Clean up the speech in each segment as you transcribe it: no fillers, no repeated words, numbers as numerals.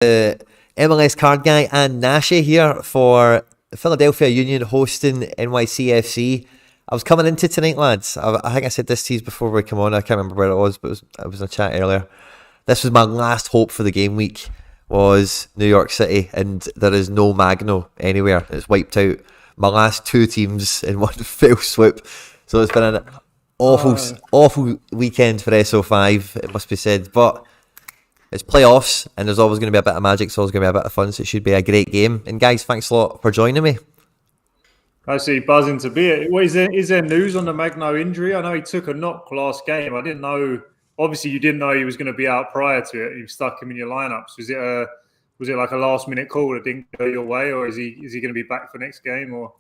MLS card guy and Nashi here for Philadelphia Union hosting NYCFC. I was coming into tonight, lads. I think I said this to you before we come on. I can't remember where it was, but I was in a chat earlier. This was my last hope for the game week, was New York City, and there is no Magno anywhere. It's wiped out my last two teams in one fell swoop. So it's been an awful weekend for SO5, it must be said. But it's playoffs, and there's always going to be a bit of magic. It's always going to be a bit of fun, so it should be a great game. And guys, thanks a lot for joining me. Actually, buzzing to be it. Well, is there news on the Magno injury? I know he took a knock last game. I didn't know. Obviously, you didn't know he was going to be out prior to it. You stuck him in your lineups. Was it like a last minute call that didn't go your way, or is he going to be back for next game, or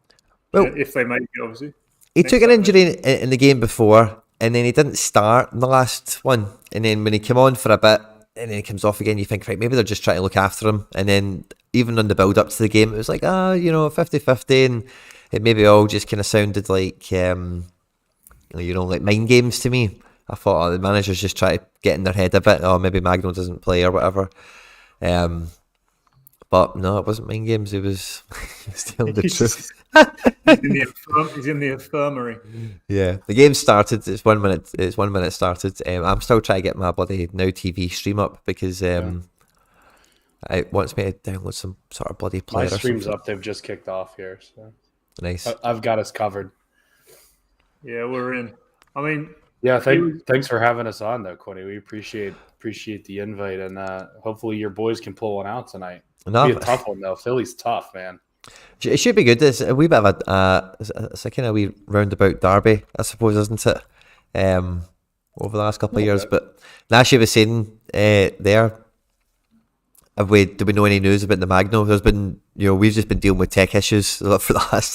if they make it, obviously? He took an injury in the game before, and then he didn't start in the last one. And then when he came on for a bit, and then he comes off again, you think, right, maybe they're just trying to look after him. And then even on the build up to the game, it was like, 50-50, and it maybe all just kind of sounded like, like mind games to me. I thought, the managers just try to get in their head a bit. Maybe Magno doesn't play or whatever. But no, it wasn't mind games. It was telling the truth. He's in the infirmary. Yeah, the game started. It's 1 minute. It's 1 minute started. I'm still trying to get my bloody Now TV stream up because it wants me to download some sort of bloody player. My stream's up. They've just kicked off here. So nice. I've got us covered. Yeah, we're in. I mean. Yeah, thanks for having us on, though, Quinny. We appreciate the invite, and hopefully your boys can pull one out tonight. It'll be a tough one, though. Philly's tough, man. It should be good. It's a wee bit of it's a kind of wee roundabout derby, I suppose, isn't it? Over the last couple of years. But Nashi was saying there, do we know any news about the Magno? There's been, we've just been dealing with tech issues for the last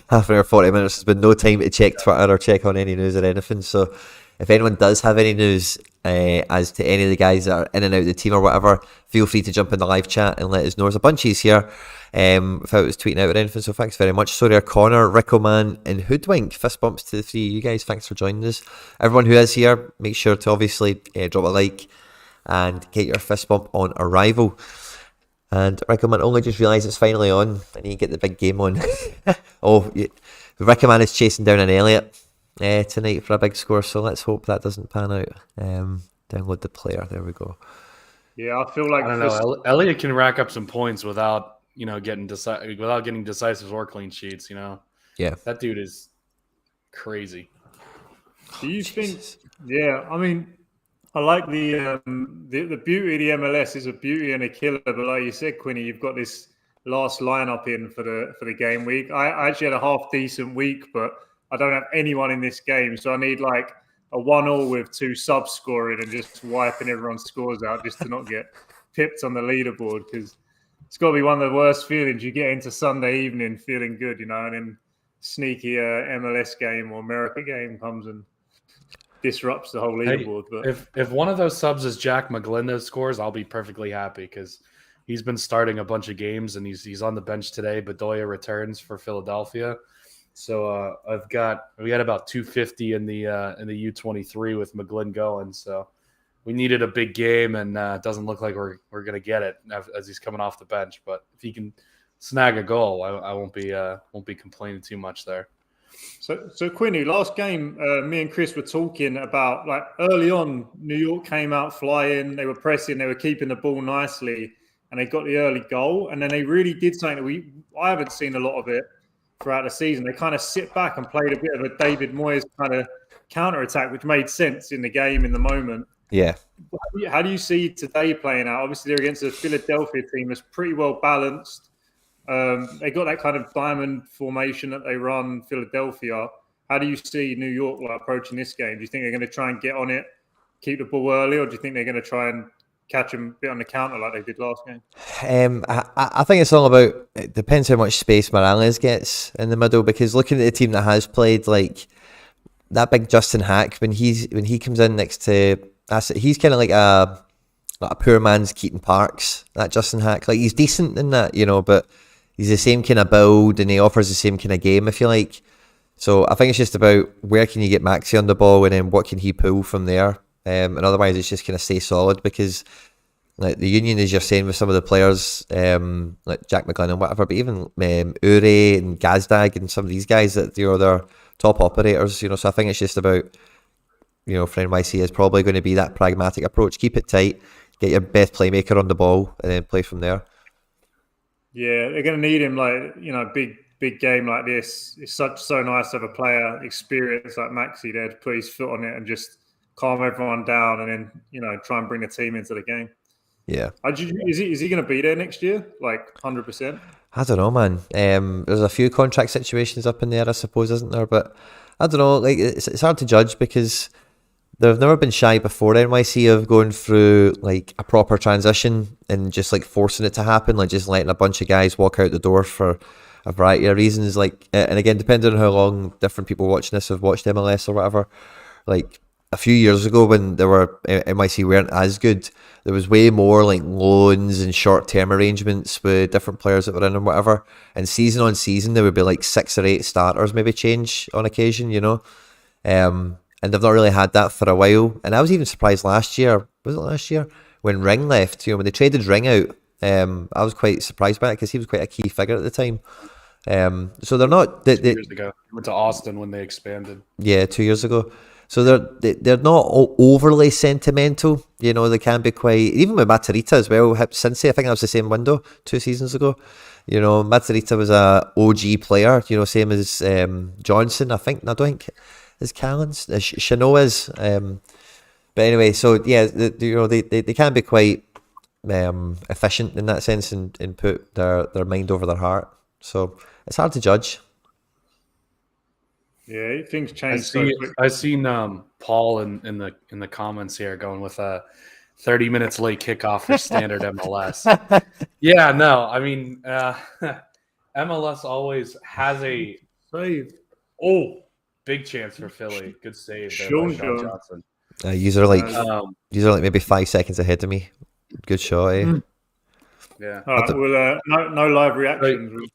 half an hour, 40 minutes. There's been no time to check Twitter or check on any news or anything. So if anyone does have any news as to any of the guys that are in and out of the team or whatever, feel free to jump in the live chat and let us know. There's a bunch of you here if I was tweeting out or anything. So thanks very much. SoRare, Connor, Ricoman and Hoodwink. Fist bumps to the three of you guys. Thanks for joining us. Everyone who is here, make sure to obviously drop a like and get your fist bump on arrival. And Ricoman only just realised it's finally on. I need to get the big game on. Ricoman is chasing down an Elliot tonight for a big score, so let's hope that doesn't pan out. Download the player. There we go. Yeah, I feel like I don't know. Elliot can rack up some points without getting decisive or clean sheets. Yeah, that dude is crazy. Do you think? Yeah, I mean, I like the beauty of the MLS is a beauty and a killer. But like you said, Quinny, you've got this last lineup in for the game week. I actually had a half decent week, but I don't have anyone in this game, so I need like a 1-1 with 2 subs scoring and just wiping everyone's scores out just to not get pipped on the leaderboard, because it's got to be one of the worst feelings. You get into Sunday evening feeling good, and then sneaky MLS game or America game comes and disrupts the whole leaderboard. But if one of those subs is Jack McGlinda scores, I'll be perfectly happy, because he's been starting a bunch of games and he's on the bench today. Bedoya returns for Philadelphia. So we had about 250 in the U23 with McGlynn going. So we needed a big game, and it doesn't look like we're gonna get it as he's coming off the bench. But if he can snag a goal, I won't be complaining too much there. So Quinny, last game, me and Chris were talking about, like, early on, New York came out flying. They were pressing, they were keeping the ball nicely, and they got the early goal. And then they really did something that I haven't seen a lot of it throughout the season. They kind of sit back and played a bit of a David Moyes kind of counter-attack, which made sense in the game in the moment. Yeah. How do you see today playing out? Obviously, they're against a Philadelphia team that's pretty well balanced. They got that kind of diamond formation that they run, Philadelphia. How do you see New York approaching this game? Do you think they're going to try and get on it, keep the ball early, or do you think they're going to try and catch them a bit on the counter like they did last game? I think it's all about, it depends how much space Morales gets in the middle, because looking at the team that has played, like that big Justin Hack, when he comes in next to, he's kind of like a poor man's Keaton Parks, that Justin Hack. Like, he's decent in that, but he's the same kind of build and he offers the same kind of game, if you like. So I think it's just about where can you get Maxi on the ball, and then what can he pull from there. And otherwise it's just kind of stay solid, because like the union, as you're saying, with some of the players, like Jack McGlynn and whatever, but even Ure and Gazdag and some of these guys that, they're top operators, so I think it's just about, for NYC is probably going to be that pragmatic approach. Keep it tight, get your best playmaker on the ball, and then play from there. Yeah, they're going to need him, big game like this. It's so nice to have a player experience like Maxi there to put his foot on it and just calm everyone down, and then try and bring the team into the game. Yeah. Is he going to be there next year? 100%? I don't know, man. There's a few contract situations up in there, I suppose, isn't there? But I don't know. It's hard to judge because they've never been shy before NYC of going through a proper transition and just forcing it to happen, just letting a bunch of guys walk out the door for a variety of reasons. And again, depending on how long different people watching this have watched MLS or whatever, a few years ago when NYC weren't as good, there was way more loans and short-term arrangements with different players that were in and whatever. And season on season, there would be 6 or 8 starters maybe change on occasion, And they've not really had that for a while. And I was even surprised last year, was it last year? When Ring left, when they traded Ring out, I was quite surprised by it because he was quite a key figure at the time. So they're not... 2 years ago. He went to Austin when they expanded. Yeah, 2 years ago. So they're not overly sentimental. They can be quite... Even with Matarrita as well, Cincy, I think that was the same window 2 seasons ago. Matarrita was a OG player, same as Johnson, I think. I don't think is Callens. Chanot is. But anyway, so yeah, they can be quite efficient in that sense and put their mind over their heart. So it's hard to judge. Yeah, things change. I've seen Paul in the comments here going with a 30 minutes late kickoff for standard MLS. Yeah, no, I mean MLS always has a save. Oh, big chance for Philly. Good save there by Sean Johnson. User maybe 5 seconds ahead of me. Good shot, eh? Yeah. All right, well, no live reactions.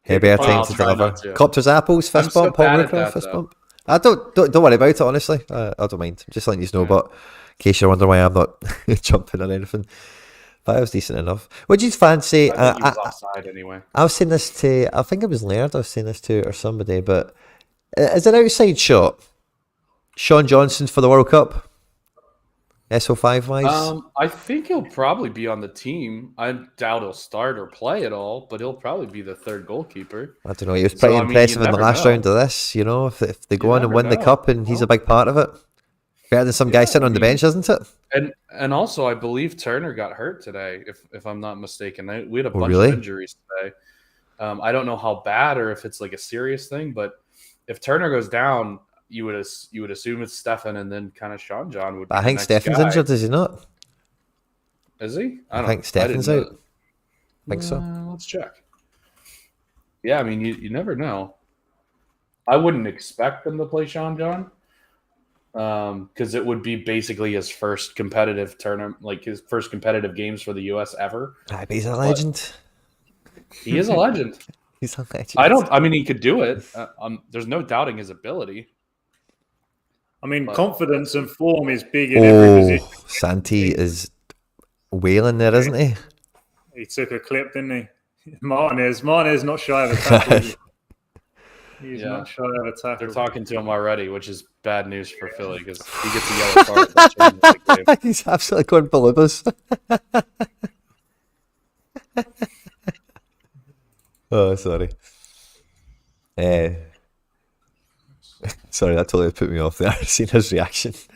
Heavier time to deliver. Copter's apples, fist bump, Paul Rooker, fist bump. I don't worry about it, honestly. I don't mind. I'm just letting you know, but in case you're wondering why I'm not jumping on anything. But it was decent enough. What do you fancy? I think he was offside anyway. I was saying this to, I think it was Laird I was saying this to, or somebody, but is an outside shot Sean Johnson for the World Cup? SO5 wise? I think he'll probably be on the team. I doubt he'll start or play at all, but he'll probably be the third goalkeeper. I don't know. He was pretty impressive in the last round of this, If they go on and win the cup and he's a big part of it. Better than some guy sitting on the bench, isn't it? And also, I believe Turner got hurt today, if I'm not mistaken. We had a bunch of injuries today. I don't know how bad or if it's a serious thing, but if Turner goes down, you would assume it's Stefan and then kind of Sean John would be I think Stefan's injured, is he not? Is he? I think Stefan's out. I think so. Let's check. Yeah, I mean, you never know. I wouldn't expect them to play Sean John because it would be basically his first competitive tournament, his first competitive games for the U.S. ever. But he's a legend. He is a legend. He's a legend. I mean, he could do it. There's no doubting his ability. I mean, confidence and form is big in every position. Santi is wailing there, isn't he? He took a clip, didn't he? Martinez not shy of a tackle. He's not shy of a tackle. They're talking to him already, which is bad news for Philly because he gets a yellow card. That changes the game. He's absolutely going balloons. Oh, sorry. Sorry, that totally put me off there. Seeing his reaction. For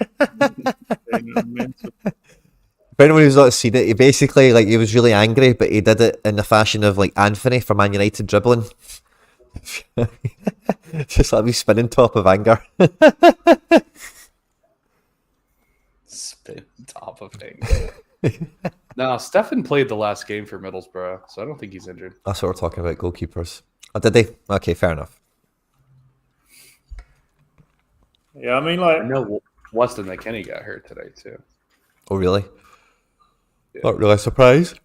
anyone who's not seen it, he basically he was really angry, but he did it in the fashion of Anthony from Man United dribbling. Just me spinning top of anger. Spin top of anger. No, Stefan played the last game for Middlesbrough, so I don't think he's injured. That's what we're talking about, goalkeepers. Oh, did they? Okay, fair enough. Yeah, I mean, I know Weston McKennie got hurt today, too. Oh, really? Yeah. Not really surprised.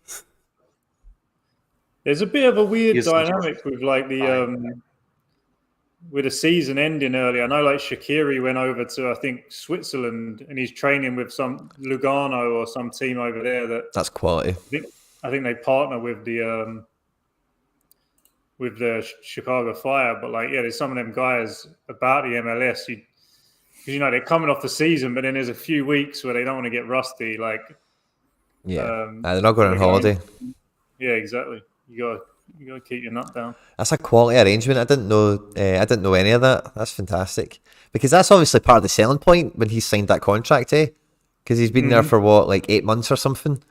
There's a bit of a weird dynamic with with the season ending early, I know like Shaqiri went over to I think Switzerland and he's training with some Lugano or some team over there. That's quality. I think they partner with the Chicago Fire. But like, yeah, there's some of them guys about the MLS. Because they're coming off the season, but then there's a few weeks where they don't want to get rusty. Like, they're not going on holiday. Yeah, exactly. You gotta keep your nut down. That's a quality arrangement. I didn't know any of that. That's fantastic, because that's obviously part of the selling point when he signed that contract, because he's been there for what, like 8 months or something,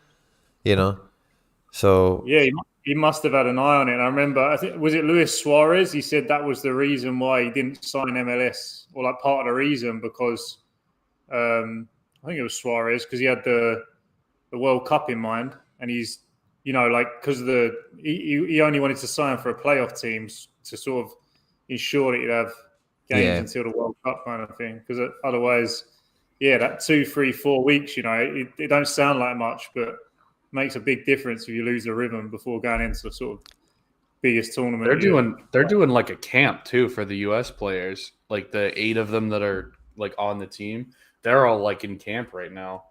So yeah, he must have had an eye on it. And I remember, I think, was it Luis Suarez? He said that was the reason why he didn't sign MLS, or like part of the reason, because I think it was Suarez, because he had the World Cup in mind, and he's because he only wanted to sign for a playoff team to sort of ensure that he'd have games until the World Cup kind of thing. Because otherwise, that 2, 3, 4 weeks, it don't sound like much, but makes a big difference if you lose the rhythm before going into sort of biggest tournament. They're doing like a camp too for the US players, like the 8 of them that are like on the team. They're all like in camp right now.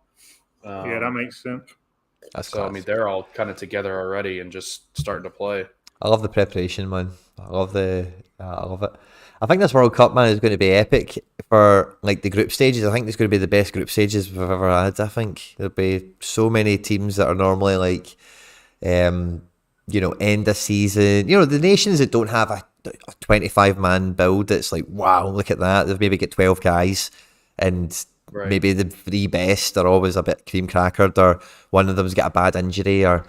That makes sense. That's so class. I mean, they're all kind of together already and just starting to play. I love the preparation, man. I love it. I think this World Cup, man, is going to be epic for like the group stages. I think it's going to be the best group stages we've ever had. I think there'll be so many teams that are normally like, end of season. The nations that don't have a 25-man build. It's like, wow, look at that. They've maybe get 12 guys, and maybe the 3 best are always a bit cream crackered, or one of them's got a bad injury, or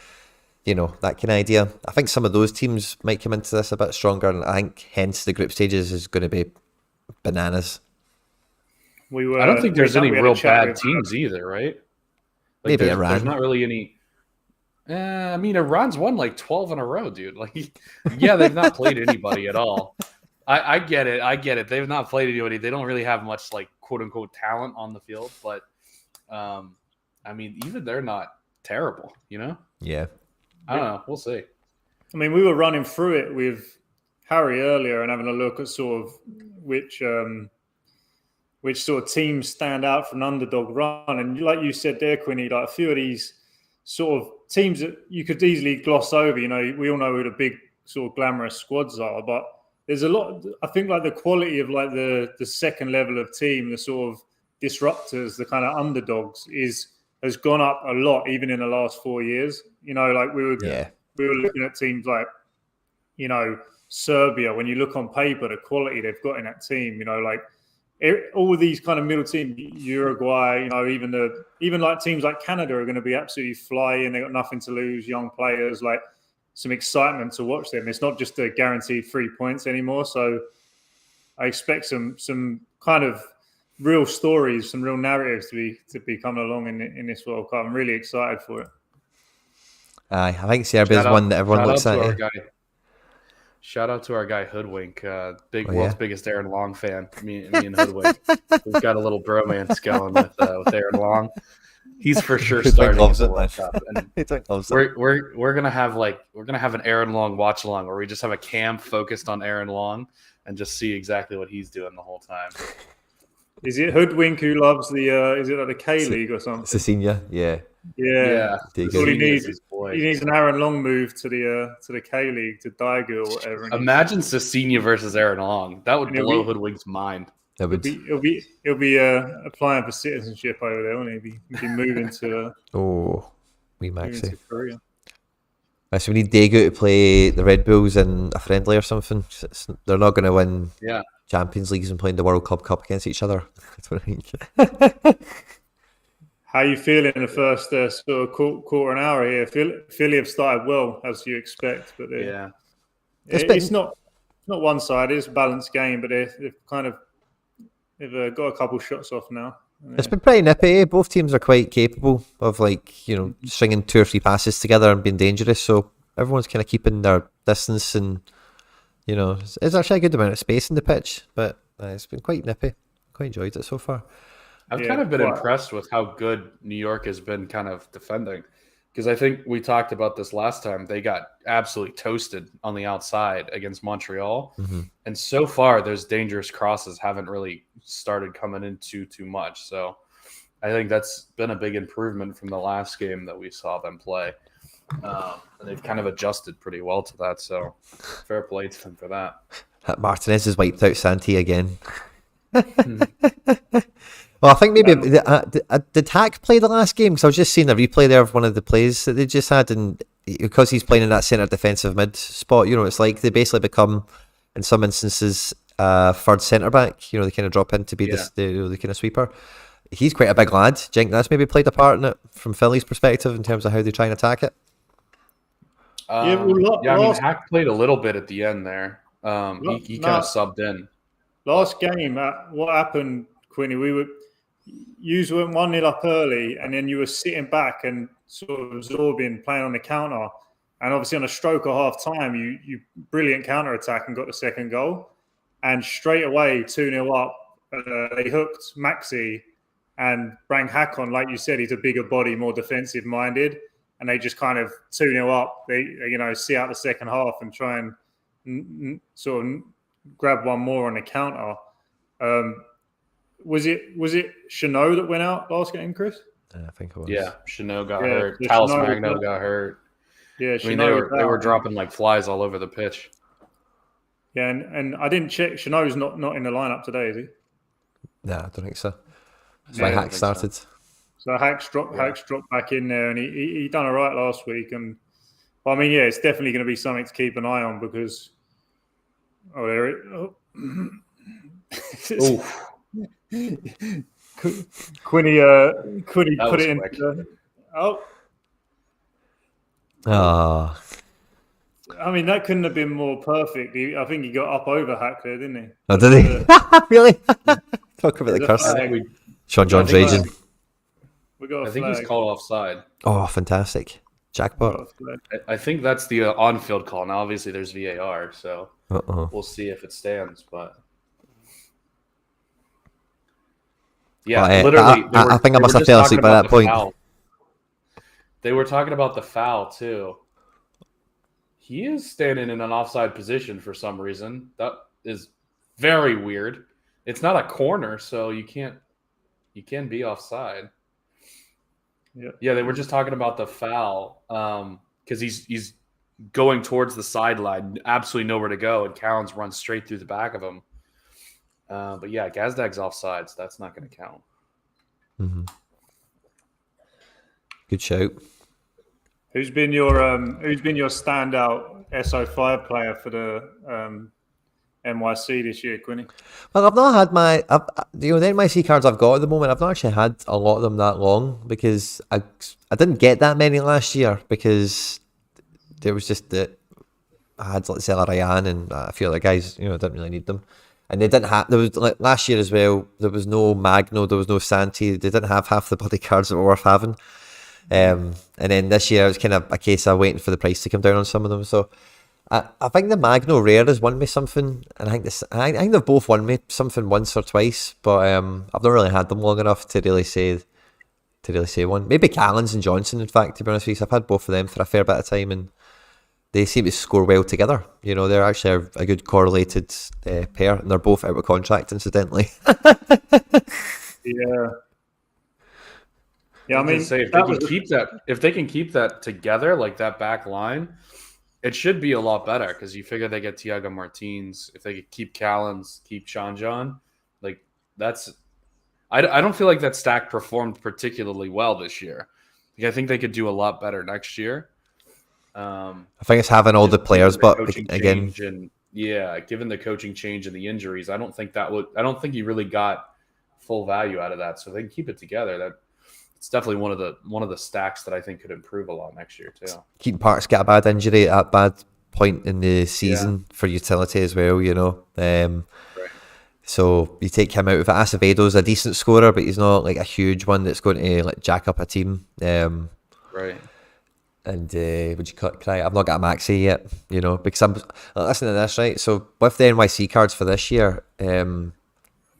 that kind of idea. I think some of those teams might come into this a bit stronger, and I think hence the group stages is going to be bananas. I don't think there's any real bad teams either, right? Like maybe Iran. There's not really any. I mean, Iran's won like 12 in a row, dude. Like, they've not played anybody at all. I get it. They've not played anybody. They don't really have much like quote unquote talent on the field, but I mean, even they're not terrible, Yeah. I don't know. We'll see. I mean, we were running through it with Harry earlier and having a look at sort of which sort of teams stand out from an underdog run. And like you said there, Quinny, like a few of these sort of teams that you could easily gloss over. We all know who the big sort of glamorous squads are, but there's a lot. I think like the quality of like the second level of team, the sort of disruptors, the kind of underdogs has gone up a lot, even in the last 4 years. Like we were looking at teams like, Serbia. When you look on paper, the quality they've got in that team, like all these kind of middle teams, Uruguay, even like teams like Canada are going to be absolutely flying. They got nothing to lose, young players, like some excitement to watch them. It's not just a guaranteed 3 points anymore. So I expect some kind of real stories, some real narratives to be coming along in this World Cup. I'm really excited for it. I think Serbia is one that everyone looks at. Shout out to our guy Hoodwink, world's biggest Aaron Long fan. Me and Hoodwink, we've got a little bromance going with Aaron Long. He's for sure starting the World Cup. And we're gonna have an Aaron Long watch along where we just have a cam focused on Aaron Long and just see exactly what he's doing the whole time. Is it Hoodwink who loves is it like the K League or something? Cecilia, yeah. All he needs an Aaron Long move to the K League to Daigo or whatever. Imagine Cecilia versus Aaron Long. That would blow Hoodwink's mind. He'll be applying for citizenship over there, won't he? He'll be moving to Maxi. Korea. So we need Daegu to play the Red Bulls in a friendly or something. They're not going to win Champions Leagues and playing the World Cup against each other. That's what I think. How are you feeling in the first sort of quarter an hour here? Philly have started well, as you expect, but it's not one-sided. It's a balanced game, but they've got a couple shots off now. It's been pretty nippy. Both teams are quite capable of stringing 2 or 3 passes together and being dangerous. So everyone's kind of keeping their distance, and it's actually a good amount of space in the pitch. But it's been quite nippy. Quite enjoyed it so far. I've kind of been impressed with how good New York has been kind of defending. because I think we talked about this last time. They got absolutely toasted on the outside against Montreal. And so far, those dangerous crosses haven't really started coming in too much. So I think that's been a big improvement from the last game that we saw them play. And they've kind of adjusted pretty well to that. So fair play to them for that. Martinez has wiped out Santi again. Well, I think maybe did Hack play the last game? Because I was just seeing a replay there of one of the plays that they just had, and because he's playing in that centre defensive mid spot, it's like they basically become, in some instances, third centre back. They kind of drop in to be the kind of sweeper. He's quite a big lad. Do you think that's maybe played a part in it from Philly's perspective in terms of how they try and attack it? I mean, Hack played a little bit at the end there. He kind of subbed in. Last game, what happened, Quinny? You went 1-0 up early, and then you were sitting back and sort of absorbing, playing on the counter. And obviously on a stroke at half time, you brilliant counter attack and got the second goal. And straight away, 2-0 up, they hooked Maxi and bring Hack on. Like you said, he's a bigger body, more defensive minded. And they just kind of 2-0 up. They see out the second half and try and sort of grab one more on the counter. Was it Chanot that went out last game, Chris? I think it was. Yeah, Chanot got hurt. Talis Magno got hurt. Yeah, I mean, they were dropping like flies all over the pitch. Yeah, and I didn't check. Chanot's not in the lineup today, is he? No, I don't think so. That's why Hack started. So Hack's dropped back in there, and he done all right last week. And I mean, it's definitely going to be something to keep an eye on because Quinny put it in. I mean, that couldn't have been more perfect. I think he got up over Hack there, didn't he? Oh, did he? Really? Talk about the curse. Sean John's raging. I think he's called offside. Oh, fantastic. Jackpot. I think that's the on-field call. Now, obviously, there's VAR, so we'll see if it stands. But yeah, literally, I think I must have fell asleep by that point. Foul. They were talking about the foul, too. He is standing in an offside position for some reason. That is very weird. It's not a corner, so you can be offside. Yeah, they were just talking about the foul because he's going towards the sideline, absolutely nowhere to go, and Callens runs straight through the back of him. But yeah, Gazdag's offside, so that's not going to count. Mm-hmm. Good shout. Who's been your standout SO5 player for the NYC this year, Quinny? Well, I've not had the NYC cards I've got at the moment. I've not actually had a lot of them that long because I didn't get that many last year because there was just that I had like Zelarayan and a few other guys. Didn't really need them, and they didn't have. There was like last year as well. There was no Magno, there was no Santi. They didn't have half the bloody cards that were worth having. And then this year it was kind of a case of waiting for the price to come down on some of them. So I think the Magno Rare has won me something, and I think they've both won me something once or twice, but I've not really had them long enough to really say one. Maybe Callens and Johnson, in fact, to be honest with you. I've had both of them for a fair bit of time, and they seem to score well together. They're actually a good correlated pair, and they're both out of contract, incidentally. Yeah, I mean, if they can keep that together, like that back line, it should be a lot better because you figure they get Thiago Martins. If they could keep Callens, keep Sean John, like that's. I don't feel like that stack performed particularly well this year. I think they could do a lot better next year. I think it's having all the players, but again, given the coaching change and the injuries, I don't think you really got full value out of that. So if they can keep it together, it's definitely one of the stacks that I think could improve a lot next year too. Keaton Parks got a bad injury at a bad point in the season for utility as well, Right. So you take him out of it. Acevedo's a decent scorer, but he's not like a huge one that's going to like jack up a team. Right. And would you cry? I've not got a Maxi yet, because I'm listening to this, right? So with the NYC cards for this year,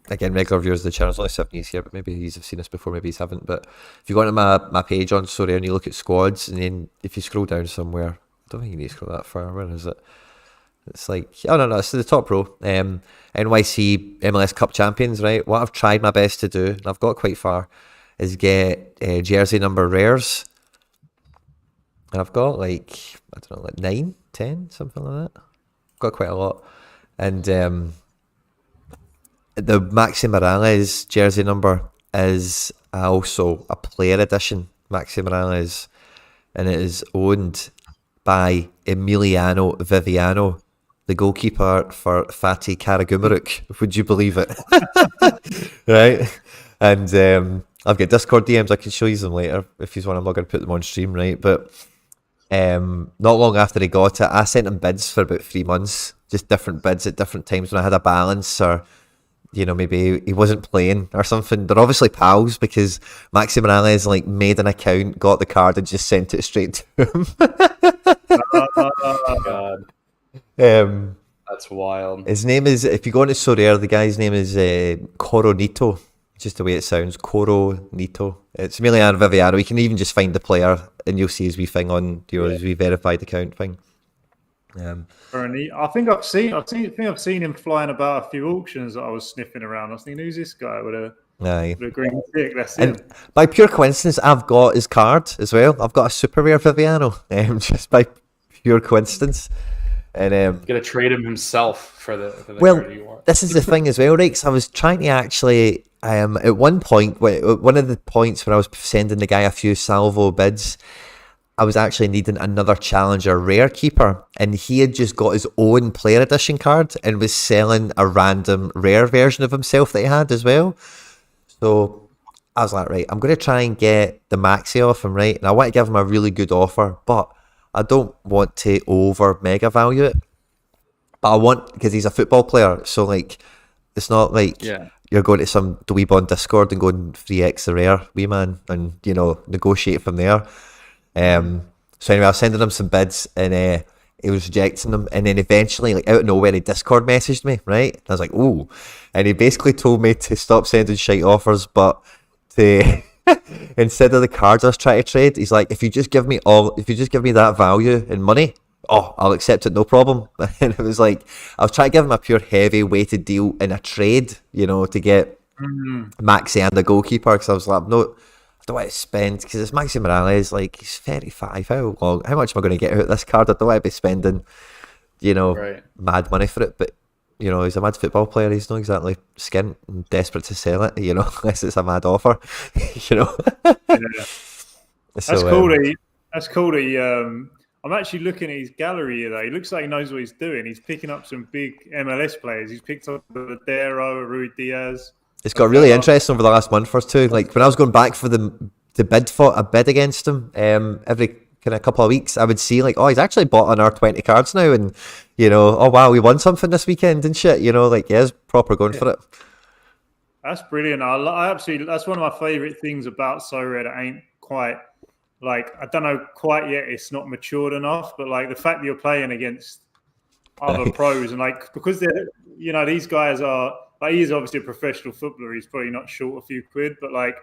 again, regular viewers of the channel, there's only 7 years here, but maybe you've seen this before, maybe you haven't. But if you go onto my page on SoRare and you look at squads, and then if you scroll down somewhere, I don't think you need to scroll that far. Where is it? It's like, oh no, it's the top row. NYC MLS Cup champions, right? What I've tried my best to do, and I've got quite far, is get jersey number rares. And I've got like, I don't know, like 9, 10, something like that. Got quite a lot. And the Maxi Morales jersey number is also a player edition Maxi Morales, and it is owned by Emiliano Viviano, the goalkeeper for Fatih Karagümrük. Would you believe it? Right? And I've got Discord DMs. I can show you them later if you want. I'm not going to put them on stream, right? But not long after he got it, I sent him bids for about 3 months, just different bids at different times when I had a balance, or maybe he wasn't playing or something. They're obviously pals, because Maxi Morales like made an account, got the card, and just sent it straight to him. Oh God. That's wild. His name is, if you go into SoRare, the guy's name is Coronito, just the way it sounds, Coronito. It's Emiliano Viviano. You can even just find the player and you'll see his wee thing on his wee verified account thing. I think I've seen him flying about a few auctions that I was sniffing around. I was thinking, who's this guy with a green tick? That's him. By pure coincidence, I've got his card as well. I've got a super rare Viviano, just by pure coincidence. And gonna trade him himself for the well, you want. This is the thing as well, right? 'Cause I was trying to actually, at one point, one of the points when I was sending the guy a few salvo bids, I was actually needing another challenger rare keeper, and he had just got his own player edition card and was selling a random rare version of himself that he had as well. So I was like, right, I'm going to try and get the maxi off him, right? And I want to give him a really good offer, but I don't want to over mega value it. But I want, because he's a football player, so like, it's not like you're going to some dweeb on Discord and going 3x the rare, wee man, and negotiate from there. So anyway, I was sending him some bids, and he was rejecting them, and then eventually, like out of nowhere, he Discord messaged me, right? And I was like, ooh, and he basically told me to stop sending shite offers, but to instead of the cards I was trying to trade, he's like, if you just give me that value in money, I'll accept it, no problem. And it was like, I was trying to give him a pure heavy weighted deal in a trade, to get Maxi and the goalkeeper, because I was like, no, I don't want to spend, because it's Maxi Morales, like, he's 35, how much am I going to get out of this card? I don't want to be spending, mad money for it, but he's a mad football player. He's not exactly skint and desperate to sell it, unless it's a mad offer, Yeah. That's cool. That's cool. I'm actually looking at his gallery here, though. He looks like he knows what he's doing. He's picking up some big MLS players. He's picked up Ladero, Rui Diaz. It's got really interesting over the last month or two. Like when I was going back for the bid against him, every kind of couple of weeks, I would see like, he's actually bought on our 20 cards now, and oh wow, we won something this weekend and shit. Like he's proper going for it. That's brilliant. I absolutely. That's one of my favorite things about SoRare that ain't quite like, I don't know quite yet. It's not matured enough, but like the fact that you're playing against other pros, and like because they're these guys are. Like, he is obviously a professional footballer. He's probably not short a few quid, but like,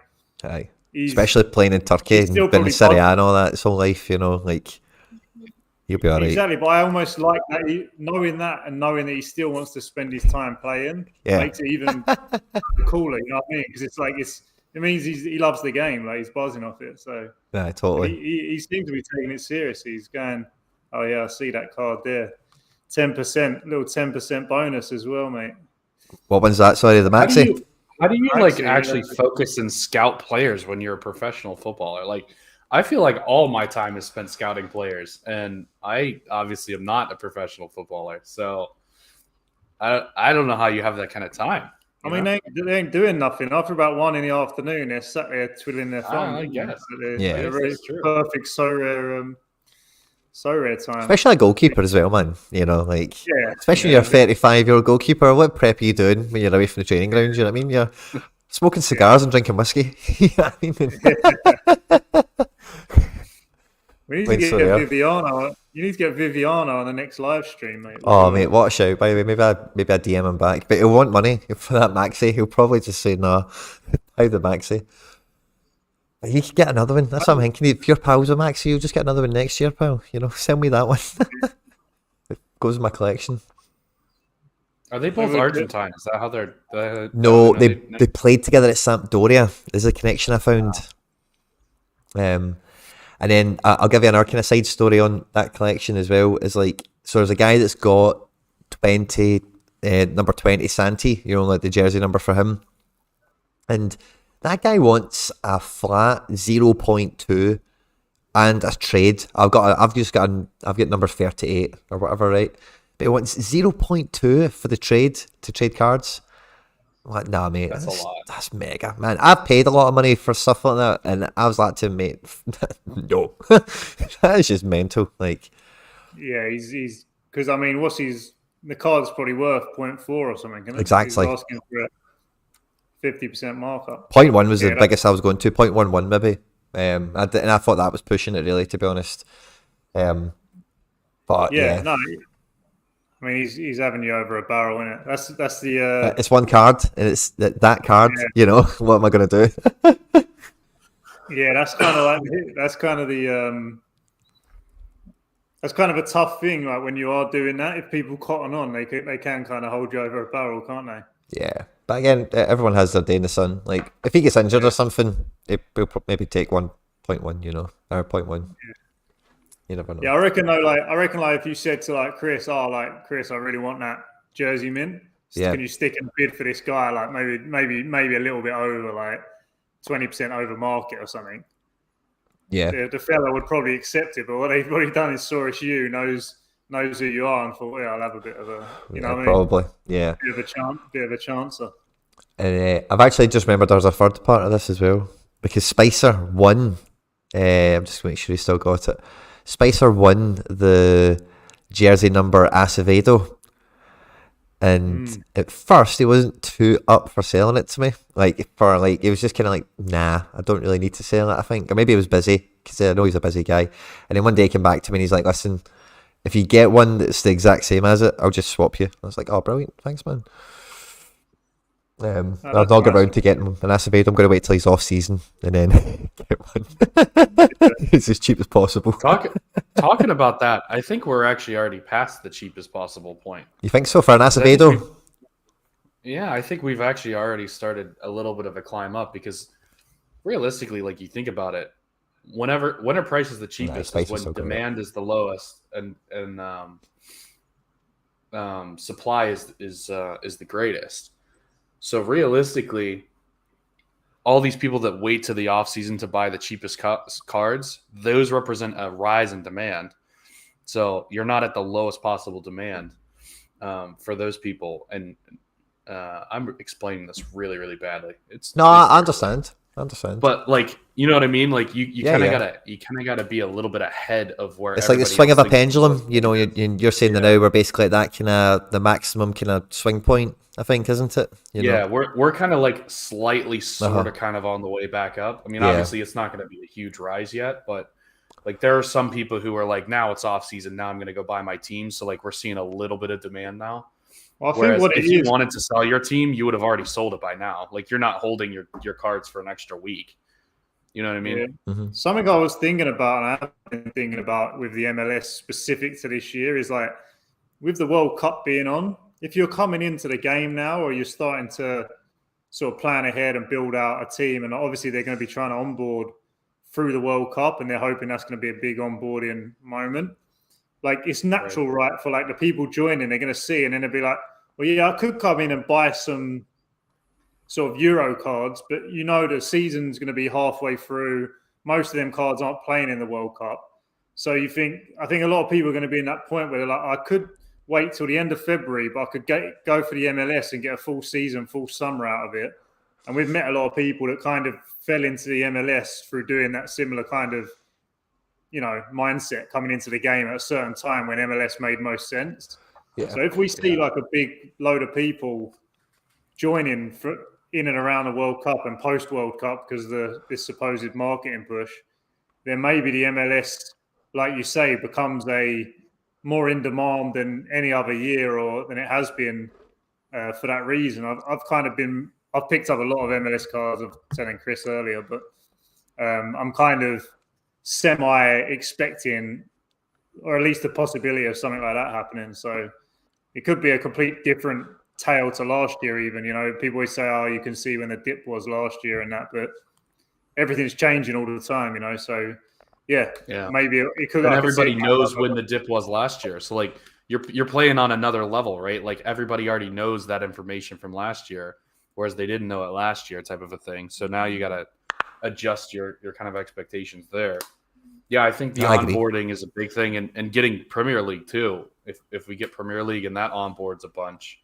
especially playing in Turkey and been in Serie A and all that his whole life, like he'll be alright. Exactly, but I almost like that, knowing that and he still wants to spend his time playing makes it even cooler. You know what I mean? Because it's like it means he loves the game. Like he's buzzing off it. So yeah, totally. He seems to be taking it seriously. He's going, oh yeah, I see that card there. 10%, little 10% bonus as well, mate. What one's that? Sorry, the Maxi? How do you actually focus and scout players when you're a professional footballer? Like, I feel like all my time is spent scouting players, and I obviously am not a professional footballer, so I don't know how you have that kind of time. I mean, they ain't doing nothing. After about 1 in the afternoon, they're sat there twiddling their thumbs. I guess. They're very perfect SoRare time. Especially a goalkeeper as well, man. Especially when you're a 35-year-old goalkeeper. What prep are you doing when you're away from the training grounds? You know what I mean? You're smoking cigars and drinking whiskey. You know what I mean? We need to Playing get SoRare. Viviana. You need to get Viviana on the next live stream, mate. Oh mate, what a shout! By the way, maybe I DM him back, but he'll want money for that maxi. He'll probably just say nah. How the maxi? But you could get another one. That's what I'm thinking. If you're pals with maxi, you'll just get another one next year, pal. You know, send me that one. It goes in my collection. Are they both Argentine? Is that how they're? No, they played together at Sampdoria. Is a connection I found. And then I'll give you another kind of side story on that collection as well. Is like, so there's a guy that's got 20, number 20 Santi, you know, like the jersey number for him. And that guy wants a flat 0.2 and a trade. I've got number 38 or whatever, right? But he wants 0.2 for the trade, to trade cards. I'm like, nah, mate, that's a lot. That's mega, man. I've paid a lot of money for stuff like that, and I was like to him, mate, no, that is just mental. Like, yeah, he's because I mean, the card's probably worth 0.4 or something. Isn't it? Exactly. He's asking for a 50% markup. 0.1 was the biggest I was going to. 0.11 maybe. And I thought that was pushing it, really, to be honest. But yeah. No. I mean, he's having you over a barrel, isn't it? That's the. It's one card, and it's that card. Yeah. You know, what am I going to do? Yeah, that's kind of a tough thing. Like when you are doing that, if people cotton on, they can kind of hold you over a barrel, can't they? Yeah, but again, everyone has their day in the sun. Like if he gets injured or something, he'll maybe take 1.1, you know, or 0.1. Yeah. You never know. Yeah, I reckon if you said to Chris, Chris, I really want that jersey mint. Can you stick in a bid for this guy? Like maybe a little bit over, like 20% over market or something. Yeah, the fella would probably accept it. But what they've already done is SoRare knows who you are, and thought, yeah, I'll have a bit of a, you know what I mean? Probably, yeah, bit of a chancer. And I've actually just remembered there's a third part of this as well, because Spicer won. I'm just making sure he still got it. Spicer won the jersey number Acevedo, and at first he wasn't too up for selling it to me. He was just kind of like, nah, I don't really need to sell it, I think. Or maybe he was busy, because I know he's a busy guy. And then one day he came back to me and he's like, listen, if you get one that's the exact same as it, I'll just swap you. I was like, oh, brilliant, thanks, man. I'll not get around to getting an Acevedo. I'm going to wait till he's off season and then get one. It's as cheap as possible. Talking about that, I think we're actually already past the cheapest possible point. You think so for an Acevedo? I think we've actually already started a little bit of a climb up, because realistically, like you think about it, when a price is the cheapest is when demand is the lowest and supply is the greatest. So realistically, all these people that wait to the off season to buy the cheapest cards, those represent a rise in demand. So you're not at the lowest possible demand for those people. And I'm explaining this really, really badly. I understand. But like, you know what I mean? Like you kind of gotta be a little bit ahead of where it's like the swing of a pendulum. You know, you're saying that now we're basically at that kind of the maximum kind of swing point, I think, isn't it? You know? We're kind of like slightly sort of kind of on the way back up. I mean, obviously it's not going to be a huge rise yet, but like there are some people who are like, now it's off season, now I'm going to go buy my team. So like we're seeing a little bit of demand now. Well, whereas if you wanted to sell your team, you would have already sold it by now. Like you're not holding your cards for an extra week. You know what I mean? Yeah. Mm-hmm. Something I was thinking about, and I've been thinking about with the MLS specific to this year, is like with the World Cup being on, if you're coming into the game now, or you're starting to sort of plan ahead and build out a team, and obviously they're going to be trying to onboard through the World Cup, and they're hoping that's going to be a big onboarding moment. Like it's natural, right? For like the people joining, they're going to see, and then they'll be like, well, yeah, I could come in and buy some sort of Euro cards, but you know the season's going to be halfway through. Most of them cards aren't playing in the World Cup. So I think a lot of people are going to be in that point where they're like, I could wait till the end of February, but I could go for the MLS and get a full season, full summer out of it. And we've met a lot of people that kind of fell into the MLS through doing that similar kind of, you know, mindset coming into the game at a certain time when MLS made most sense. Yeah. So if we see like a big load of people joining in and around the World Cup and post World Cup because of this supposed marketing push, then maybe the MLS like you say, becomes more in demand than any other year or than it has been for that reason. I've picked up a lot of MLS cards. I was telling Chris earlier, but I'm kind of semi-expecting, or at least the possibility of something like that happening. So it could be a complete different tale to last year even. People always say, oh, you can see when the dip was last year and that, but everything's changing all the time, so yeah. Maybe it could. And everybody knows when the dip was last year, so like you're playing on another level, right? Like everybody already knows that information from last year, whereas they didn't know it last year, type of a thing. So now you got to adjust your kind of expectations there. Yeah, I think the onboarding is a big thing, and getting Premier League too. If we get Premier League and that onboards a bunch,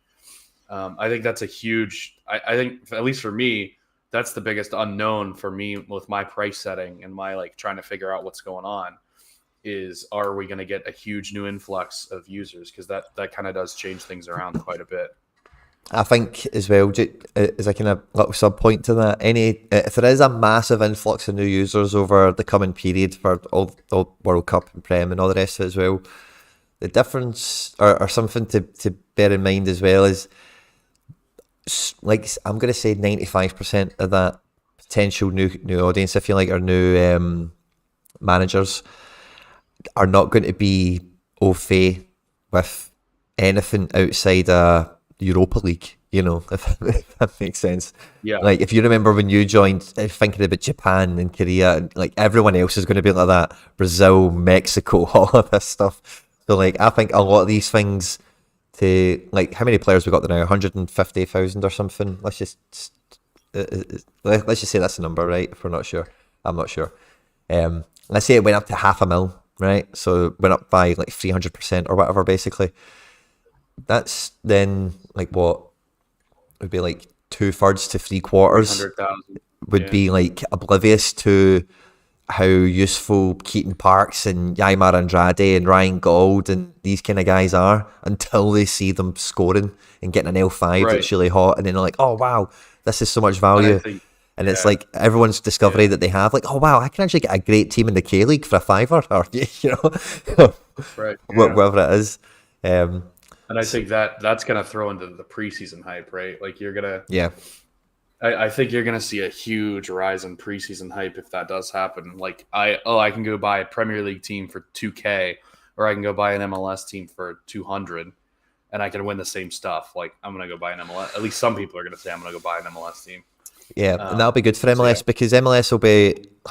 I think that's a huge. I think, at least for me, that's the biggest unknown for me with my price setting and my trying to figure out what's going on. Is, are we going to get a huge new influx of users? Because that kind of does change things around quite a bit. I think as well, as a kind of little sub point to that, if there is a massive influx of new users over the coming period for all World Cup and Prem and all the rest of it as well, the difference or something to bear in mind as well is, I'm going to say 95% of that potential new audience, if you like, or new managers, are not going to be au fait with anything outside a Europa League, if that makes sense. Yeah. Like, if you remember when you joined, thinking about Japan and Korea, everyone else is going to be like that. Brazil, Mexico, all of this stuff. So, I think a lot of these things, to how many players we got there now? 150,000 or something. Let's just say that's the number, right? If we're not sure, I'm not sure. Let's say it went up to 500,000, right? So it went up by 300% or whatever. Basically, that's then what would be 2/3 to 3/4 would be oblivious to how useful Keaton Parks and Yaimar Andrade and Ryan Gold and these kind of guys are, until they see them scoring and getting an L5 that's really hot, and then they're like, oh wow, this is so much value. And it's everyone's discovery that they have, oh wow, I can actually get a great team in the K-League for a $5, or whatever it is. And I think that's gonna throw into the preseason hype, right? You're gonna I think you're going to see a huge rise in preseason hype if that does happen. I can go buy a Premier League team for $2,000, or I can go buy an MLS team for $200, and I can win the same stuff. I'm going to go buy an MLS. At least some people are going to say I'm going to go buy an MLS team. Yeah, and that'll be good for MLS, because MLS will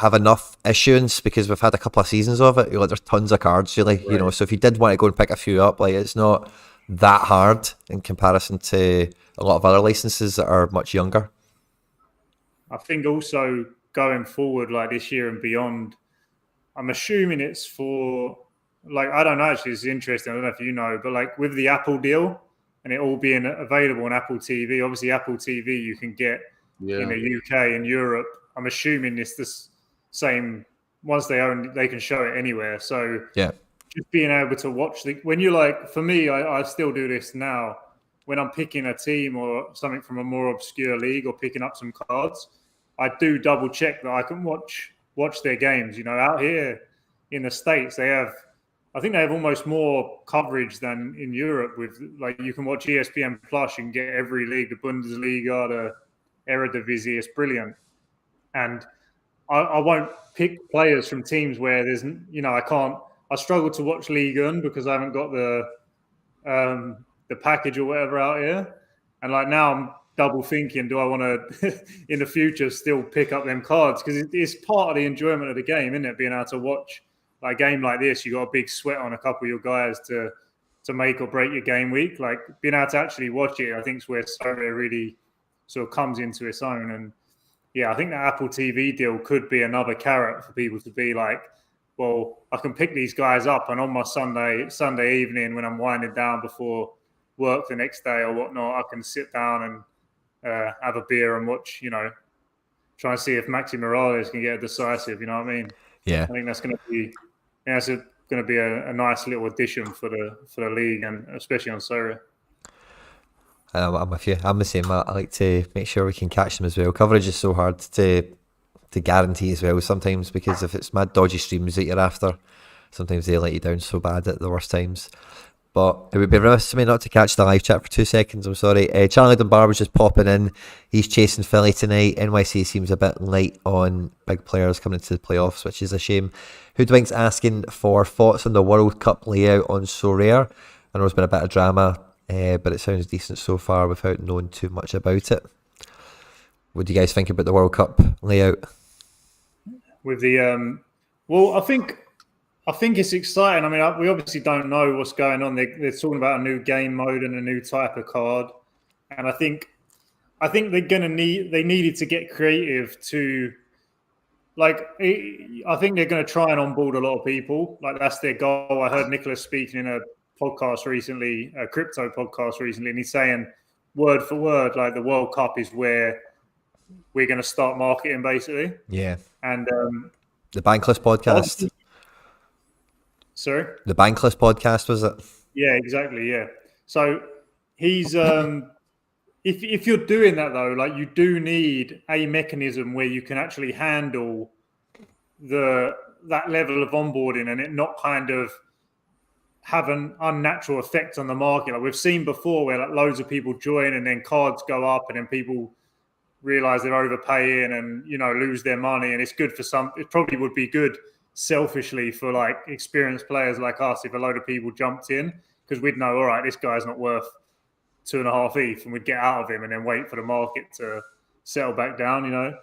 have enough issuance, because we've had a couple of seasons of it. There's tons of cards, really. So if you did want to go and pick a few up, it's not that hard in comparison to a lot of other licenses that are much younger. I think also going forward, this year and beyond, I'm assuming it's for, I don't know, actually, it's interesting. I don't know if you know, but with the Apple deal and it all being available on Apple TV, obviously Apple TV you can get in the UK and Europe. I'm assuming it's the same. Once they can show it anywhere. So just being able to watch when you for me, I still do this now. When I'm picking a team or something from a more obscure league or picking up some cards, I do double check that I can watch their games. Out here in the States, I think they have almost more coverage than in Europe. With you can watch ESPN Plus, you can get every league, the Bundesliga, the Eredivisie. It's brilliant. And I won't pick players from teams where there's, I struggle to watch Ligue 1 because I haven't got the package or whatever out here. And now I'm double thinking, do I want to in the future still pick up them cards? Because it's part of the enjoyment of the game, isn't it? Being able to watch a game like this, you got a big sweat on a couple of your guys to make or break your game week. Being able to actually watch it, I think is where SoRare really sort of comes into its own. And I think the Apple TV deal could be another carrot for people to be well, I can pick these guys up, and on my Sunday evening when I'm winding down before work the next day or whatnot, I can sit down and have a beer and watch, try and see if Maxi Morales can get a decisive, you know what I mean? Yeah. I think that's going to be a nice little addition for the league, and especially on SoRare. I'm with you. I'm the same. I like to make sure we can catch them as well. Coverage is so hard to guarantee as well sometimes, because if it's mad dodgy streams that you're after, sometimes they let you down so bad at the worst times. But it would be remiss of me not to catch the live chat for 2 seconds. I'm sorry. Charlie Dunbar was just popping in. He's chasing Philly tonight. NYC seems a bit light on big players coming into the playoffs, which is a shame. Hoodwink's asking for thoughts on the World Cup layout on SoRare. I know there's been a bit of drama, but it sounds decent so far without knowing too much about it. What do you guys think about the World Cup layout? With the well, I think it's exciting. I mean, we obviously don't know what's going on. They're talking about a new game mode and a new type of card, and I think they're gonna they needed to get creative to, like, I think they're gonna try and onboard a lot of people. Like, that's their goal. I heard Nicholas speaking in a podcast recently, a crypto podcast recently, and he's saying word for word, like, the World Cup is where we're going to start marketing, basically. Yeah. And the Bankless podcast. Sorry? The Bankless podcast, was it? Yeah, exactly. Yeah. So he's if you're doing that though, like, you do need a mechanism where you can actually handle that level of onboarding and it not kind of have an unnatural effect on the market. Like we've seen before, where like loads of people join and then cards go up and then people realize they're overpaying and, you know, lose their money. And it's good for some. It probably would be good selfishly for like experienced players like us if a load of people jumped in, because we'd know, all right, this guy's not worth 2.5 ETH, and we'd get out of him and then wait for the market to settle back down, you know.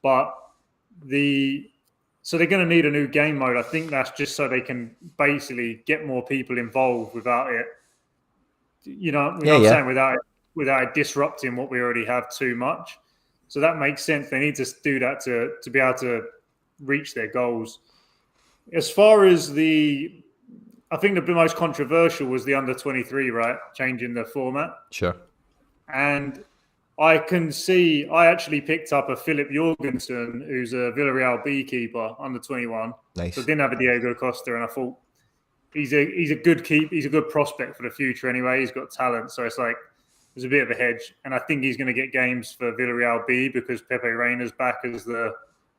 But so they're going to need a new game mode. I think that's just so they can basically get more people involved without it, you know, what I'm saying, without it disrupting what we already have too much. So that makes sense. They need to do that to be able to reach their goals. As far as I think the most controversial was the under-23, right? Changing the format. Sure. And I can see, I actually picked up a Philip Jorgensen, who's a Villarreal beekeeper, under-21. Nice. So I didn't have a Diego Costa, and I thought he's a good keep. He's a good prospect for the future anyway. He's got talent. So it's like, there's a bit of a hedge. And I think he's going to get games for Villarreal B because Pepe Reina's back as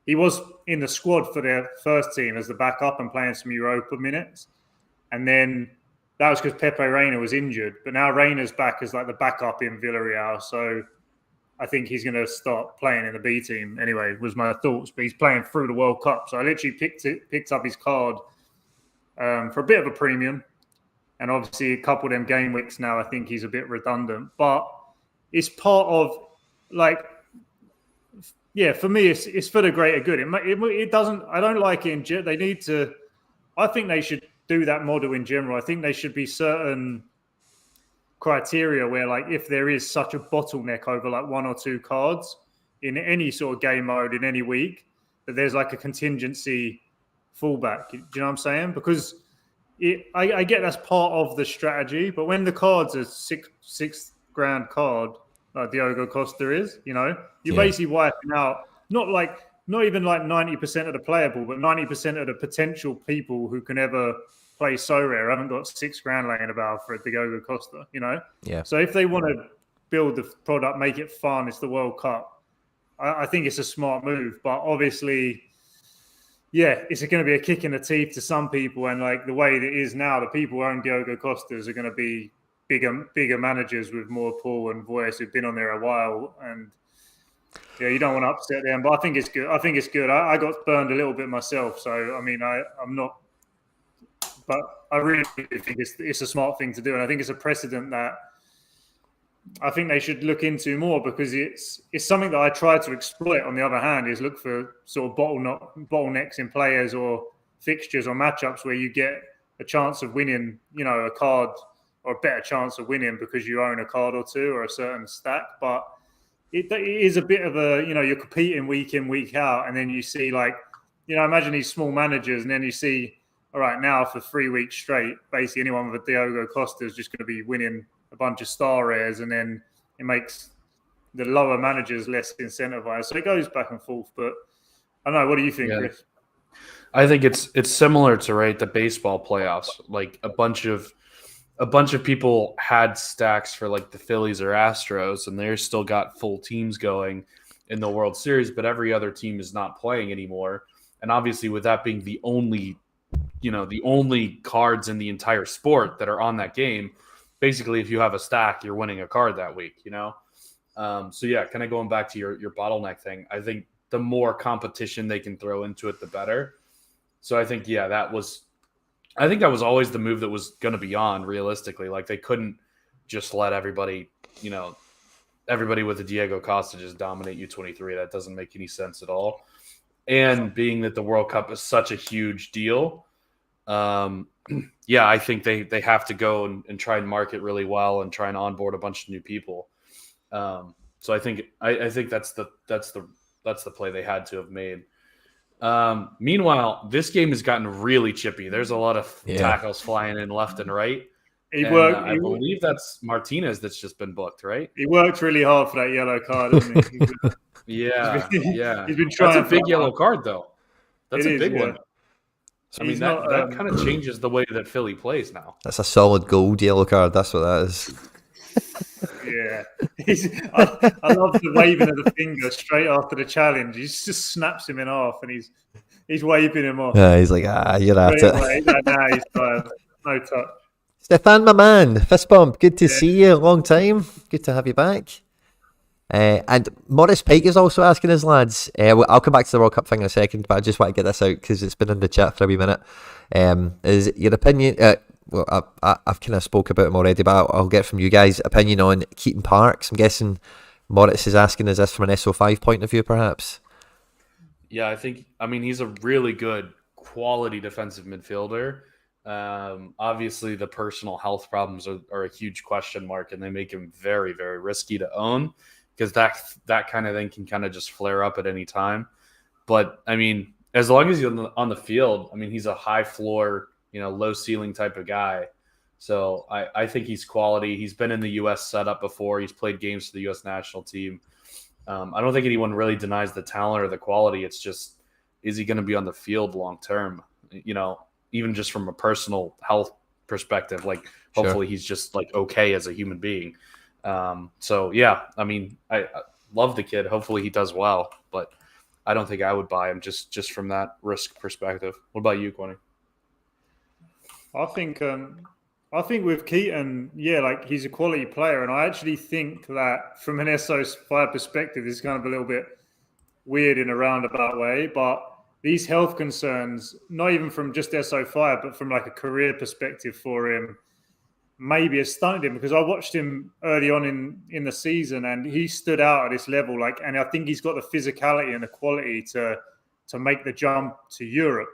he was in the squad for their first team as the backup and playing some Europa minutes. And then that was because Pepe Reina was injured. But now Reina's back as like the backup in Villarreal. So I think he's going to start playing in the B team anyway, was my thoughts. But he's playing through the World Cup. So I literally picked up his card for a bit of a premium. And obviously a couple of them game weeks now, I think he's a bit redundant. But it's part of, like, yeah, for me, it's for the greater good. It doesn't, I don't like it they need to, I think they should do that model in general. I think there should be certain criteria where, like, if there is such a bottleneck over like 1 or 2 cards in any sort of game mode in any week, that there's like a contingency fallback. Do you know what I'm saying? Because I get that's part of the strategy, but when the cards are six grand card, like Diogo Costa is, you know, you're basically wiping out not even like 90% of the player pool, but 90% of the potential people who can ever play SoRare haven't got 6 grand laying about for a Diogo Costa, you know? Yeah. So if they want to build the product, make it fun, it's the World Cup, I think it's a smart move. But obviously, yeah, it's going to be a kick in the teeth to some people. And like the way it is now, the people who own Diogo Costas are going to be bigger managers with more pull and voice who've been on there a while. And yeah, you don't want to upset them. But I think it's good. I got burned a little bit myself. So, I mean, I'm not. But I really think it's a smart thing to do. And I think it's a precedent that I think they should look into more, because it's something that I try to exploit. On the other hand, is look for sort of bottlenecks in players or fixtures or matchups where you get a chance of winning, you know, a card, or a better chance of winning because you own a card or two or a certain stack. But it is a bit of a, you know, you're competing week in, week out, and then you see, like, you know, imagine these small managers, and then you see, all right, now for 3 weeks straight, basically anyone with a Diogo Costa is just going to be winning a bunch of star rares, and then it makes the lower managers less incentivized. So it goes back and forth. But I don't know. What do you think, Chris? I think it's similar to the baseball playoffs. Like a bunch of people had stacks for like the Phillies or Astros, and they're still got full teams going in the World Series, but every other team is not playing anymore. And obviously, with that being the only the only cards in the entire sport that are on that game. Basically, if you have a stack, you're winning a card that week, So yeah, kind of going back to your bottleneck thing, I think the more competition they can throw into it, the better. So I think, that was always the move that was going to be on realistically. Like they couldn't just let everybody with the Diego Costa just dominate U23. That doesn't make any sense at all. And being that the World Cup is such a huge deal, I think they have to go and try and market really well and try and onboard a bunch of new people. So I think that's the play they had to have made. Meanwhile, this game has gotten really chippy. There's a lot of tackles flying in left and right. I believe that's Martinez that's just been booked, right? He worked really hard for that yellow card, hasn't he? He's been trying. That's a big yellow card, though. That's a big one. I mean, that kind of changes the way that Philly plays now. That's a solid gold yellow card. That's what that is. Yeah. I love the waving of the finger straight after the challenge. He just snaps him in half and he's waving him off. Yeah, he's like, you're at it. He's tired. No touch. Stefan, my man, fist bump. Good to see you. Long time. Good to have you back. And Morris Pike is also asking us, lads. I'll come back to the World Cup thing in a second, but I just want to get this out because it's been in the chat for a wee minute. Is your opinion? I've kind of spoke about him already, but I'll get from you guys' opinion on Keaton Parks. I'm guessing Morris is asking, is this from an SO5 point of view, perhaps? Yeah, I mean, he's a really good quality defensive midfielder. Obviously, the personal health problems are a huge question mark, and they make him very, very risky to own because that kind of thing can kind of just flare up at any time. But I mean, as long as he's on the field, I mean, he's a high floor, low ceiling type of guy. So I think he's quality. He's been in the U.S. setup before. He's played games for the U.S. national team. I don't think anyone really denies the talent or the quality. It's just, is he going to be on the field long term? Even just from a personal health perspective, like hopefully he's just like okay as a human being. So yeah, I mean, I love the kid. Hopefully he does well, but I don't think I would buy him just from that risk perspective. What about you, Quinny? I think with Keaton, like he's a quality player, and I actually think that from an SO5 perspective, this is kind of a little bit weird in a roundabout way, but these health concerns, not even from just SO5, but from like a career perspective for him, maybe has stunted him because I watched him early on in the season and he stood out at this level. And I think he's got the physicality and the quality to make the jump to Europe.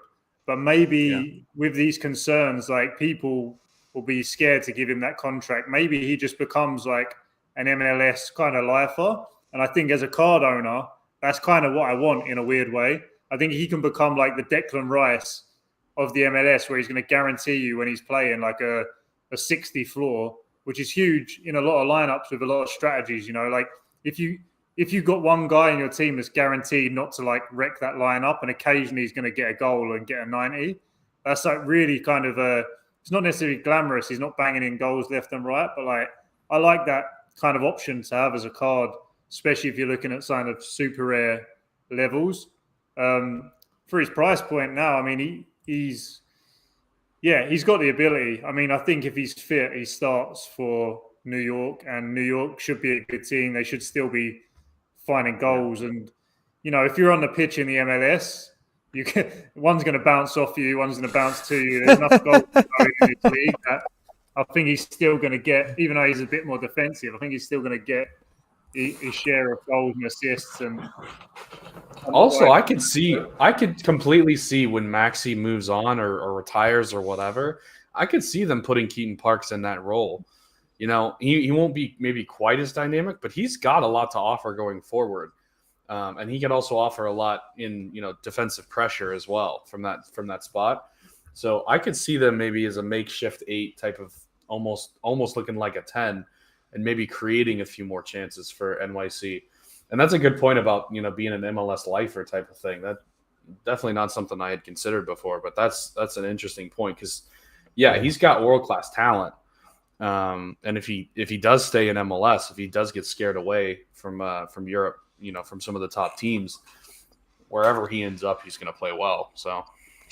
But maybe with these concerns, like people will be scared to give him that contract. Maybe he just becomes like an MLS kind of lifer. And I think as a card owner, that's kind of what I want in a weird way. I think he can become like the Declan Rice of the MLS, where he's going to guarantee you when he's playing like a 60 floor, which is huge in a lot of lineups with a lot of strategies. Like if you've got one guy in your team that's guaranteed not to like wreck that lineup, and occasionally he's going to get a goal and get a 90, that's like really kind of it's not necessarily glamorous. He's not banging in goals left and right, but like I like that kind of option to have as a card, especially if you're looking at kind of super rare levels. For his price point now, I mean, he's got the ability. I mean, I think if he's fit, he starts for New York, and New York should be a good team. They should still be finding goals. And, if you're on the pitch in the MLS, one's going to bounce off you, one's going to bounce to you. There's enough goals in this league that I think he's still going to get, even though he's a bit more defensive, I think he's still going to get his share of goals and assists. And also, I could completely see when Maxi moves on or retires or whatever, I could see them putting Keaton Parks in that role. He won't be maybe quite as dynamic, but he's got a lot to offer going forward. And he can also offer a lot in, defensive pressure as well from that spot. So I could see them maybe as a makeshift 8 type of almost looking like a 10 and maybe creating a few more chances for NYC. And that's a good point about, being an MLS lifer type of thing. That definitely not something I had considered before, but that's an interesting point because, he's got world-class talent. And if he does stay in MLS, if he does get scared away from Europe, from some of the top teams, wherever he ends up, he's going to play well. So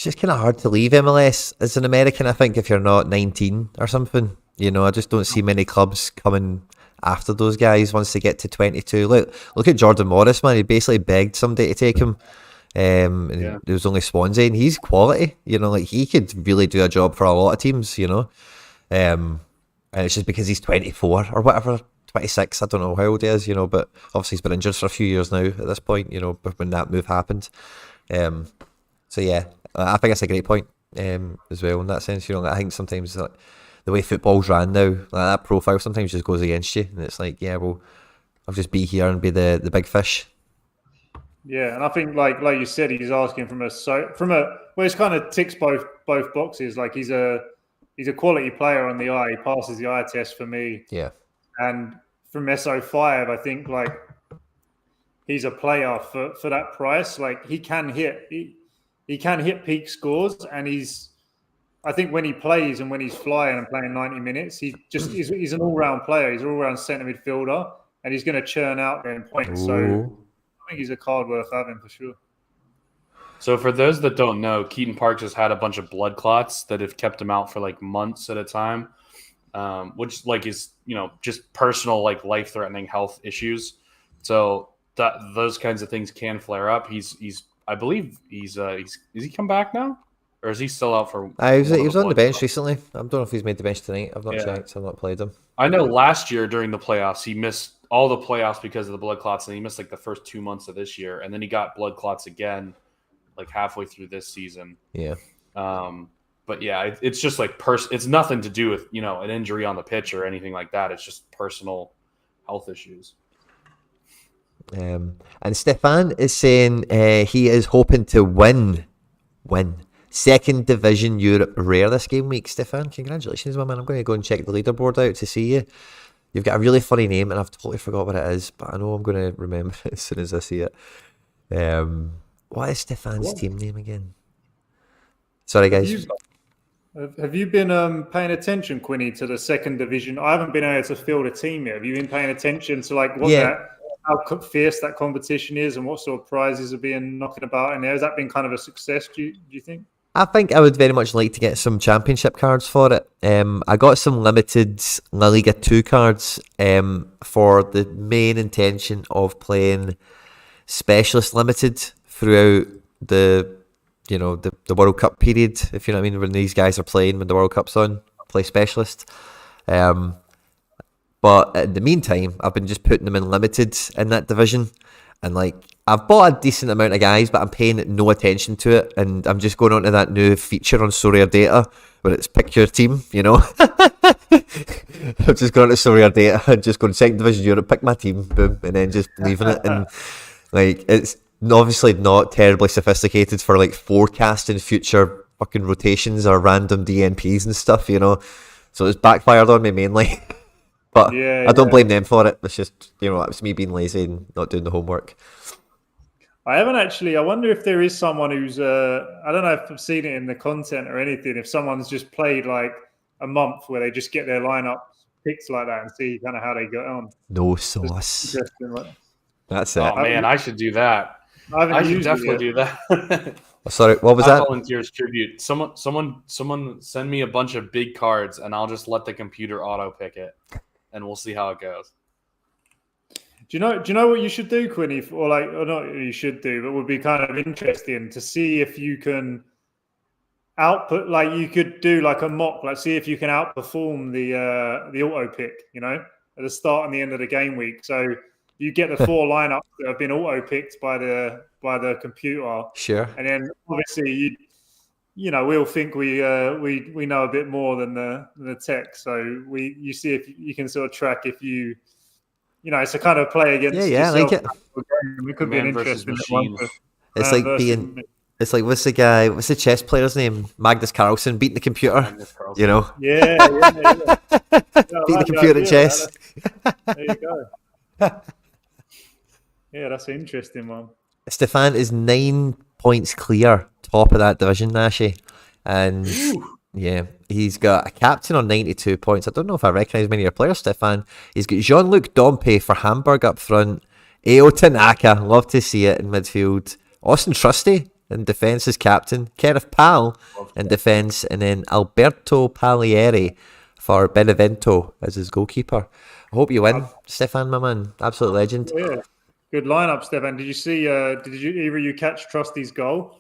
it's just kind of hard to leave MLS as an American, I think, if you're not 19 or something. I just don't see many clubs coming after those guys once they get to 22. Look at Jordan Morris, man. He basically begged somebody to take him. And it was only Swansea, and he's quality. He could really do a job for a lot of teams. And it's just because he's 24 or whatever, 26. I don't know how old he is. But obviously he's been injured for a few years now at this point. When that move happened. So yeah, I think that's a great point as well in that sense. I think sometimes the way football's ran now, that profile sometimes just goes against you, and it's like, yeah, well, I'll just be here and be the big fish. Yeah, and I think like you said, he's asking from a well, it's kind of ticks both boxes. Like he's a quality player on the eye. He passes the eye test for me. Yeah, and from SO5, I think he's a player for that price. Like he can hit peak scores, and I think when he plays and when he's flying and playing 90 minutes, he's an all-round player. He's an all-round centre midfielder, and he's going to churn out them points. Ooh. So I think he's a card worth having for sure. So for those that don't know, Keaton Parks has had a bunch of blood clots that have kept him out for like months at a time, which is just personal life-threatening health issues. So those kinds of things can flare up. I believe he's is he come back now? Or is he still out for? He was on the bench recently. I don't know if he's made the bench tonight. I've not checked. I've not played him. I know last year during the playoffs, he missed all the playoffs because of the blood clots, and he missed the first 2 months of this year, and then he got blood clots again, halfway through this season. Yeah. But yeah, it's just it's nothing to do with an injury on the pitch or anything like that. It's just personal health issues. And Stefan is saying he is hoping to win Second Division Europe Rare this game week. Stefan, congratulations, my man. I'm going to go and check the leaderboard out to see you. You've got a really funny name, and I've totally forgot what it is, but I know I'm going to remember it as soon as I see it. What is Stefan's team name again? Sorry, guys. Have you been paying attention, Quinny, to the second division? I haven't been able to field a team yet. Have you been paying attention to how fierce that competition is and what sort of prizes are being knocking about in there? Has that been kind of a success, do you think? I think I would very much like to get some championship cards for it. I got some limited La Liga 2 cards for the main intention of playing Specialist Limited throughout the World Cup period, if you know what I mean, when these guys are playing, when the World Cup's on, play Specialist. But in the meantime, I've been just putting them in limited in that division. And I've bought a decent amount of guys, but I'm paying no attention to it. And I'm just going on to that new feature on SoRare Data where it's pick your team, I'm just going to SoRare Data and just going second division Europe, pick my team, boom, and then just leaving it. And it's obviously not terribly sophisticated for forecasting future fucking rotations or random DNPs and stuff, So it's backfired on me mainly. But I don't blame them for it. It's just, it's me being lazy and not doing the homework. I haven't actually. I wonder if there is someone who's, I don't know if I've seen it in the content or anything, if someone's just played a month where they just get their lineup picked like that and see kind of how they get on. No sauce. That's it. Oh, man, I should do that. I should definitely do that. Sorry, what was that? Volunteers tribute. Someone send me a bunch of big cards and I'll just let the computer auto pick it. And we'll see how it goes. Do you know what you should do, Quinny? Or not you should do, but would be kind of interesting to see if you can output. You could do a mock. See if you can outperform the auto pick. At the start and the end of the game week. So you get the 4 lineups that have been auto picked by the computer. Sure. And then obviously we'll think we know a bit more than the tech. So you see if you can sort of track if it's a kind of play against yourself. I like it. It could be an interesting one. It's it's what's the chess player's name? Magnus Carlsen beating the computer. Yeah. Beating the computer at chess. There you go. Yeah, that's an interesting one. Stefan is 9 points clear, top of that division, Nashi. And yeah, he's got a captain on 92 points. I don't know if I recognise many of your players, Stefan. He's got Jean-Luc Dompe for Hamburg up front. Ao Tanaka, love to see it in midfield. Austin Trusty In defence is captain. Kenneth Pal in defence. And then Alberto Paglieri for Benevento as his goalkeeper. I hope you win, Stefan, my man. Absolute legend. Yeah, good lineup, Stefan. Did you see? Did you catch Trusty's goal?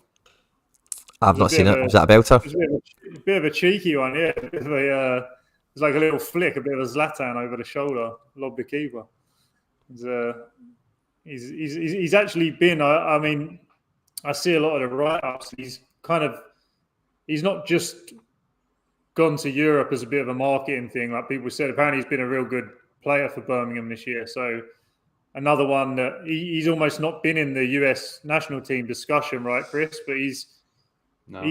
I've not seen it. Was that a belter? It was a bit of a cheeky one, yeah. It's like a little flick, a bit of a Zlatan over the shoulder, lobbed the keeper. He's actually been. I mean, I see a lot of the write-ups. He's not just gone to Europe as a bit of a marketing thing, like people said. Apparently, he's been a real good player for Birmingham this year. So another one that he's almost not been in the US national team discussion, right, Chris? But he's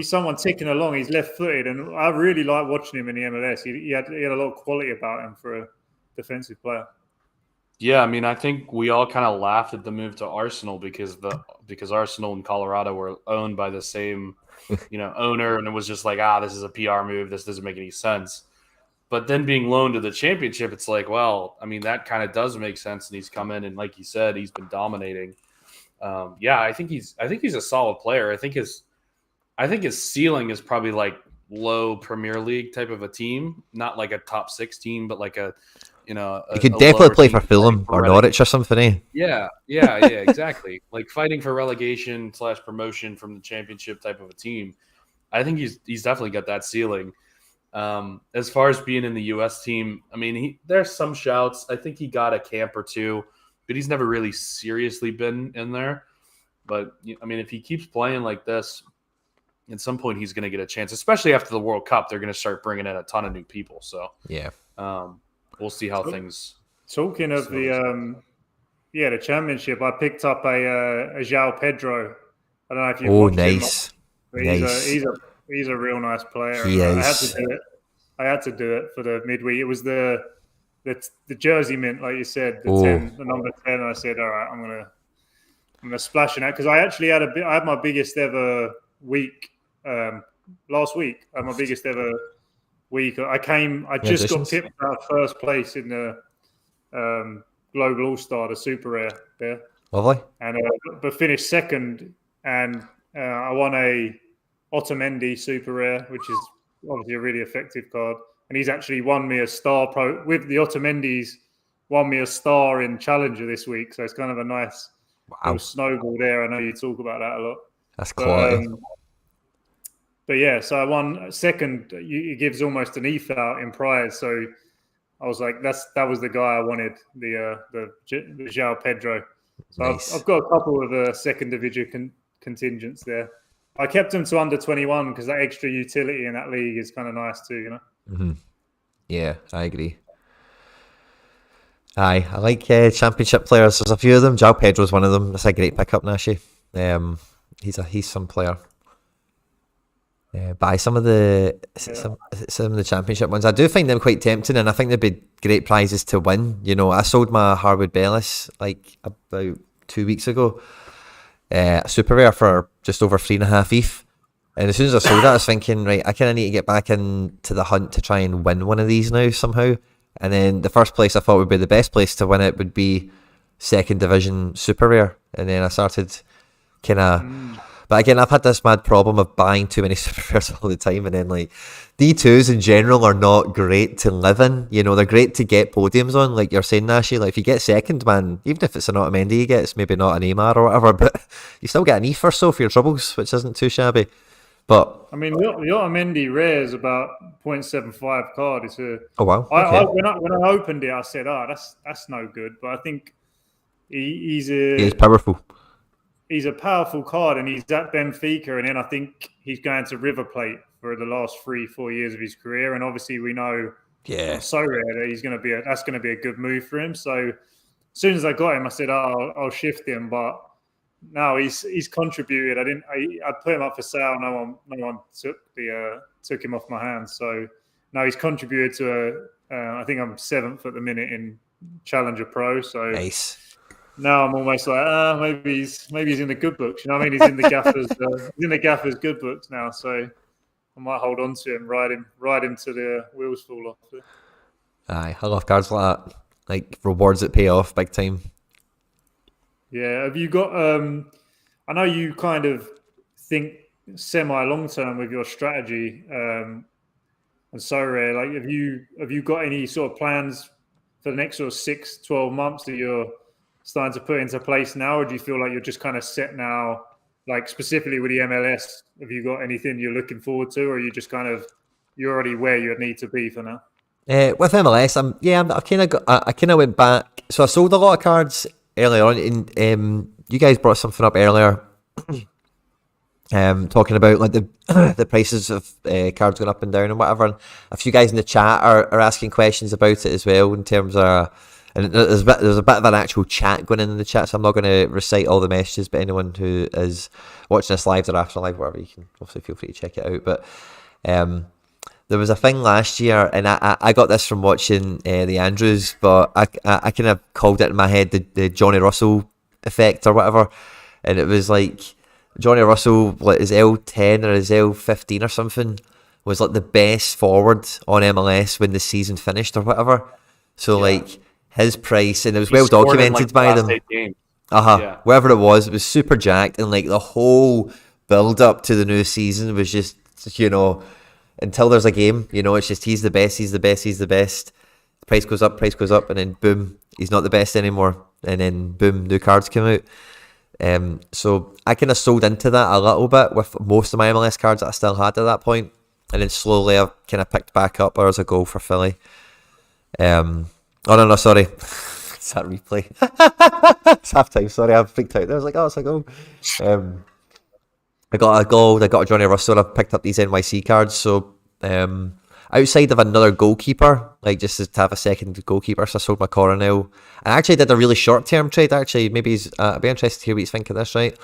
someone ticking along. He's left-footed, and I really like watching him in the MLS. He had a lot of quality about him for a defensive player. Yeah, I mean, I think we all kind of laughed at the move to Arsenal because Arsenal and Colorado were owned by the same, owner, and it was just like, this is a PR move. This doesn't make any sense. But then being loaned to the championship, it's like, well, I mean, that kind of does make sense. And he's come in, and like you said, he's been dominating. I think he's a solid player. I think his ceiling is probably like low Premier League type of a team, not like a top 6 team, but like he could definitely play for Fulham or Norwich or something, eh? Yeah, exactly. Like fighting for relegation / promotion from the championship type of a team. I think he's definitely got that ceiling. As far as being in the U.S. team, I mean, there's some shouts. I think he got a camp or two, but he's never really seriously been in there. But, I mean, if he keeps playing like this, at some point he's going to get a chance, especially after the World Cup. They're going to start bringing in a ton of new people. So, yeah. We'll see how things. Talking of the championship, I picked up a João Pedro. I don't know if you've watched nice. him. Nice. He's a real nice player. He is. I had to do it for the midweek. It was the jersey mint, like you said, the number 10. And I said, all right, I'm gonna splash in that because I actually I had my biggest ever week last week. I had my biggest ever week. I just got tipped out first place in the Global All-Star, the Super Rare there. Lovely. And but finished second, and I won a Otamendi Super Rare, which is obviously a really effective card. And he's actually won me a star pro with the Otamendis. Won me a star in Challenger this week, so it's kind of a nice little snowball there. I know you talk about that a lot. That's quality. But yeah, so I won second. It gives almost an ETH out in prize. So I was like, that was the guy I wanted, the João Pedro. So nice. I've got a couple of second division contingents there. I kept him to under 21 because that extra utility in that league is kind of nice too, Mm-hmm. Yeah, I agree. I like championship players. There's a few of them. João Pedro's one of them. That's a great pickup, Nashi. He's some player. By some of the championship ones, I do find them quite tempting, and I think they'd be great prizes to win. I sold my Harwood Bellis like about 2 weeks ago, a super rare for just over 3.5 ETH. And as soon as I sold it, I was thinking, right, I kind of need to get back into the hunt to try and win one of these now somehow. And then the first place I thought would be the best place to win it would be second division super rare. And then I started kind of. But again, I've had this mad problem of buying too many super rares all the time, and then like D2s in general are not great to live in. They're great to get podiums on, like you're saying, Nashi. Like if you get second, man, even if it's an Otamendi you get, it's maybe not an Neymar or whatever, but you still get an ETH or so for your troubles, which isn't too shabby. But I mean, the Otamendi rare is about 0.75 card. It's oh wow. Okay. When I opened it, I said, that's no good. But I think he's powerful. He's a powerful card, and he's at Benfica, and then I think he's going to River Plate for the last 3-4 years of his career. And obviously, we know, SoRare that that's going to be a good move for him. So as soon as I got him, I said, I'll shift him. But no, he's contributed. I put him up for sale. No one took him off my hands. So now he's contributed to I think I'm 7th at the minute in Challenger Pro. So nice. Now I'm almost like, maybe he's in the good books. You know what I mean? He's in the gaffer's good books now. So I might hold on to him, ride him to the wheels fall off. Aye, I love cards like that. Like rewards that pay off big time. Yeah. Have you got? I know you kind of think semi long term with your strategy and SoRare, like have you got any sort of plans for the next sort of 6-12 months that you're starting to put into place now, or do you feel like you're just kind of set now, like specifically with the MLS? Have you got anything you're looking forward to, or are you just kind of you're already where you need to be for now? With MLS, I kind of went back. So I sold a lot of cards earlier on, and you guys brought something up earlier, talking about like the the prices of cards going up and down and whatever. And a few guys in the chat are asking questions about it as well in terms of. And there's a bit of an actual chat going in the chat, so I'm not going to recite all the messages. But anyone who is watching this live or after live, whatever, you can obviously feel free to check it out. But there was a thing last year, and I got this from watching the Andrews, but I kind of called it in my head the Johnny Russell effect or whatever. And it was like Johnny Russell, like his L10 or his L15 or something, was like the best forward on MLS when the season finished or whatever. So like his price, and it was well documented by them. Whatever it was super jacked, and like the whole build up to the new season was just, you know, until there's a game, you know, it's just he's the best. The price goes up, and then boom, he's not the best anymore, and then boom, new cards come out. So I kind of sold into that a little bit with most of my MLS cards that I still had at that point, and then slowly I've kind of picked back up. There's a goal for Philly. Oh no, sorry. It's that replay. It's half time, sorry, I freaked out there. I was like, oh, it's a goal. I got a goal, I got a Johnny Russell, I've picked up these NYC cards, so outside of another goalkeeper, like just to have a second goalkeeper, so I sold my Coronel. I actually did a really short-term trade, actually. Maybe I'd be interested to hear what he's thinking of this, right?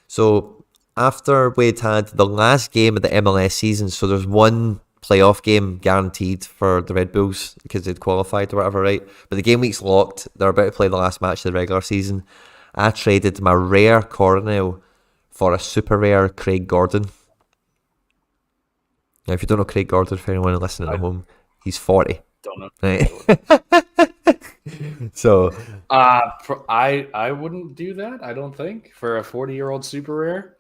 So after we'd had the last game of the MLS season, so there's one playoff game guaranteed for the Red Bulls because they'd qualified or whatever, right? But the game week's locked. They're about to play the last match of the regular season. I traded my rare Coronel for a super rare Craig Gordon. Now, if you don't know Craig Gordon, for anyone listening at home, he's 40. Don't know. Right? So, I wouldn't do that. I don't think for a 40-year-old super rare.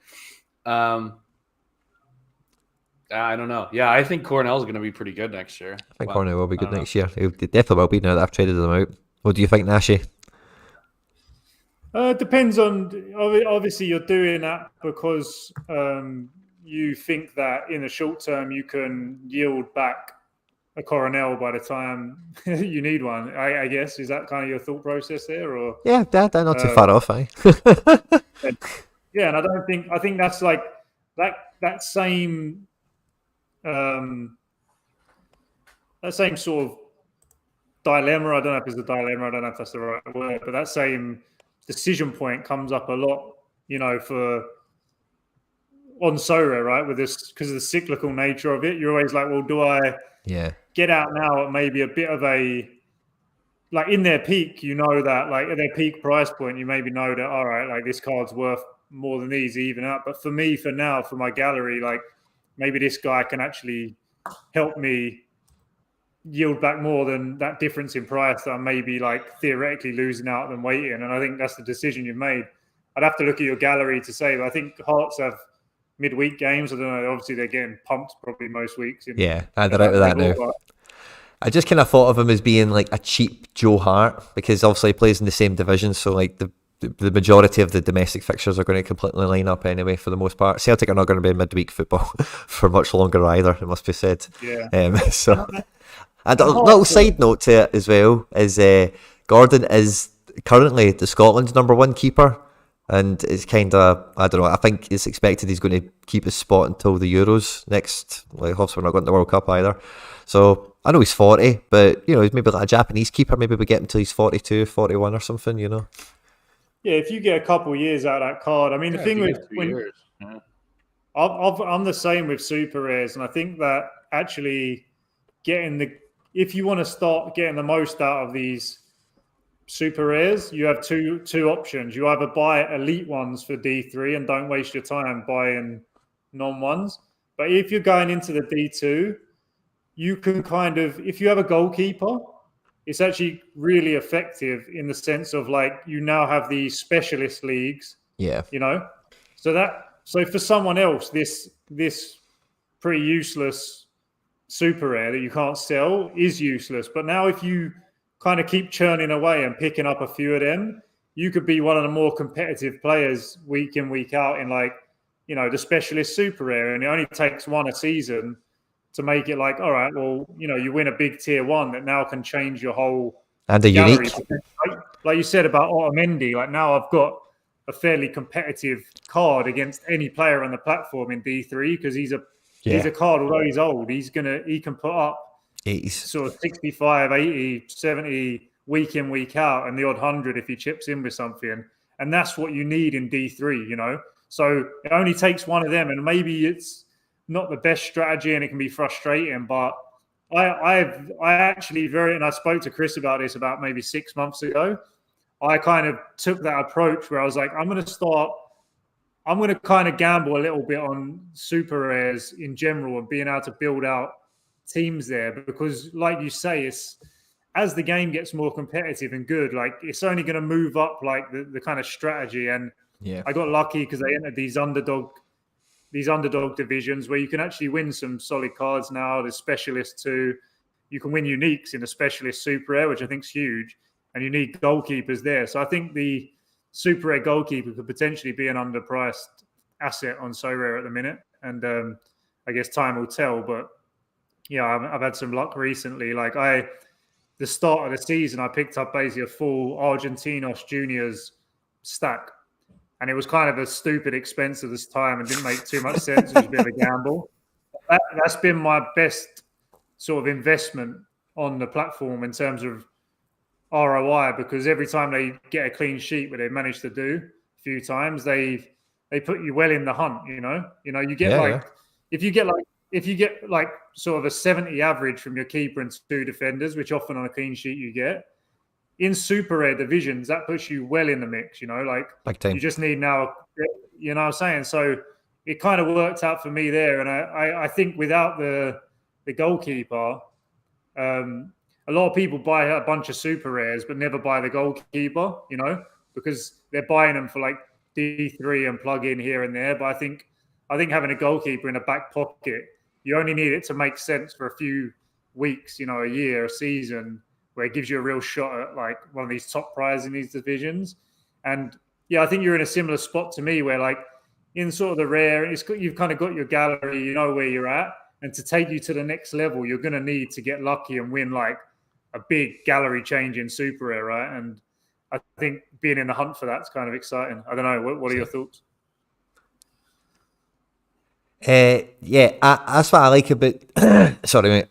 I don't know. Yeah, I think Cornell's going to be pretty good next year. I think Cornell will be good next year. It definitely will be now that I've traded them out. What do you think, Nashi? Depends on, obviously you're doing that because you think that in the short term you can yield back a Coronel by the time you need one. I guess, is that kind of your thought process there? Or yeah, that not too far off, eh? Yeah, and I think that's like that same sort of dilemma. I don't know if it's a dilemma. I don't know if that's the right word, but that same decision point comes up a lot, you know, on SoRare, right? With this, because of the cyclical nature of it, you're always like, well, do I get out now at maybe a bit of a, like in their peak, you know, that like at their peak price point, you maybe know that, all right, like this card's worth more than these even up. But for me, for now, for my gallery, like maybe this guy can actually help me yield back more than that difference in price that I'm maybe like theoretically losing out than waiting. And I think that's the decision you've made. I'd have to look at your gallery to say, but I think Hearts have midweek games. I don't know. Obviously, they're getting pumped probably most weeks. They're out of that now. I just kind of thought of him as being like a cheap Joe Hart because obviously he plays in the same division. So like the majority of the domestic fixtures are going to completely line up anyway for the most part. Celtic are not going to be in midweek football for much longer either, it must be said. Yeah. So... And a little side note to it as well is Gordon is currently the Scotland's #1 keeper, and it's kind of, I don't know, I think it's expected he's going to keep his spot until the Euros next. Like, obviously we're not going to the World Cup either. So I know he's 40, but you know, he's maybe like a Japanese keeper. Maybe we get him till he's 42, 41 or something, you know. Yeah, if you get a couple of years out of that card, I mean, the thing with I'm the same with super rares, and I think that actually if you want to start getting the most out of these super rares, you have two options. You either buy elite ones for D3 and don't waste your time buying non-ones. But if you're going into the D2, you can kind of, if you have a goalkeeper, it's actually really effective in the sense of like you now have these specialist leagues. Yeah. You know? So that So for someone else, this pretty useless super rare that you can't sell is useless. But now if you kind of keep churning away and picking up a few of them, you could be one of the more competitive players week in, week out in like, the specialist super rare. And it only takes one a season to make it like, all right, well, you win a big tier one that now can change your whole and a gallery. unique. Like you said about Otamendi, like now I've got a fairly competitive card against any player on the platform in D3 because he's a card, although he's old, he can put up 80s. sort of 65, 80, 70 week in, week out, and the odd 100 if he chips in with something. And that's what you need in D3, So it only takes one of them, and maybe it's not the best strategy and it can be frustrating, but I actually and I spoke to Chris about this about maybe 6 months ago. I kind of took that approach where I was like, I'm going to kind of gamble a little bit on super rares in general and being able to build out teams there because, like you say, as the game gets more competitive and good, like it's only going to move up like the kind of strategy. And I got lucky because they entered these underdog divisions where you can actually win some solid cards now. There's specialists too. You can win uniques in a specialist super rare, which I think is huge. And you need goalkeepers there. So I think the super rare goalkeeper could potentially be an underpriced asset on SoRare at the minute. And I guess time will tell. But yeah, I've had some luck recently. Like the start of the season, I picked up basically a full Argentinos Juniors stack. And it was kind of a stupid expense at this time and didn't make too much sense. It was a bit of a gamble. That's been my best sort of investment on the platform in terms of ROI, because every time they get a clean sheet, where they've managed to do a few times, they put you well in the hunt. You get if you get like sort of a 70 average from your keeper and 2 defenders, which often on a clean sheet you get in super rare divisions, that puts you well in the mix. Like you just need now. What I'm saying? So it kind of worked out for me there, and I think without the goalkeeper. A lot of people buy a bunch of super rares but never buy the goalkeeper, because they're buying them for like D3 and plug in here and there. But I think having a goalkeeper in a back pocket, you only need it to make sense for a few weeks, a year, a season, where it gives you a real shot at like one of these top prizes in these divisions. And yeah, I think you're in a similar spot to me where like in sort of the rare, you've kind of got your gallery, where you're at. And to take you to the next level, you're going to need to get lucky and win like a big gallery change in super rare, right? And I think being in the hunt for that's kind of exciting. I don't know. What are your thoughts? That's what I like about. Sorry, mate.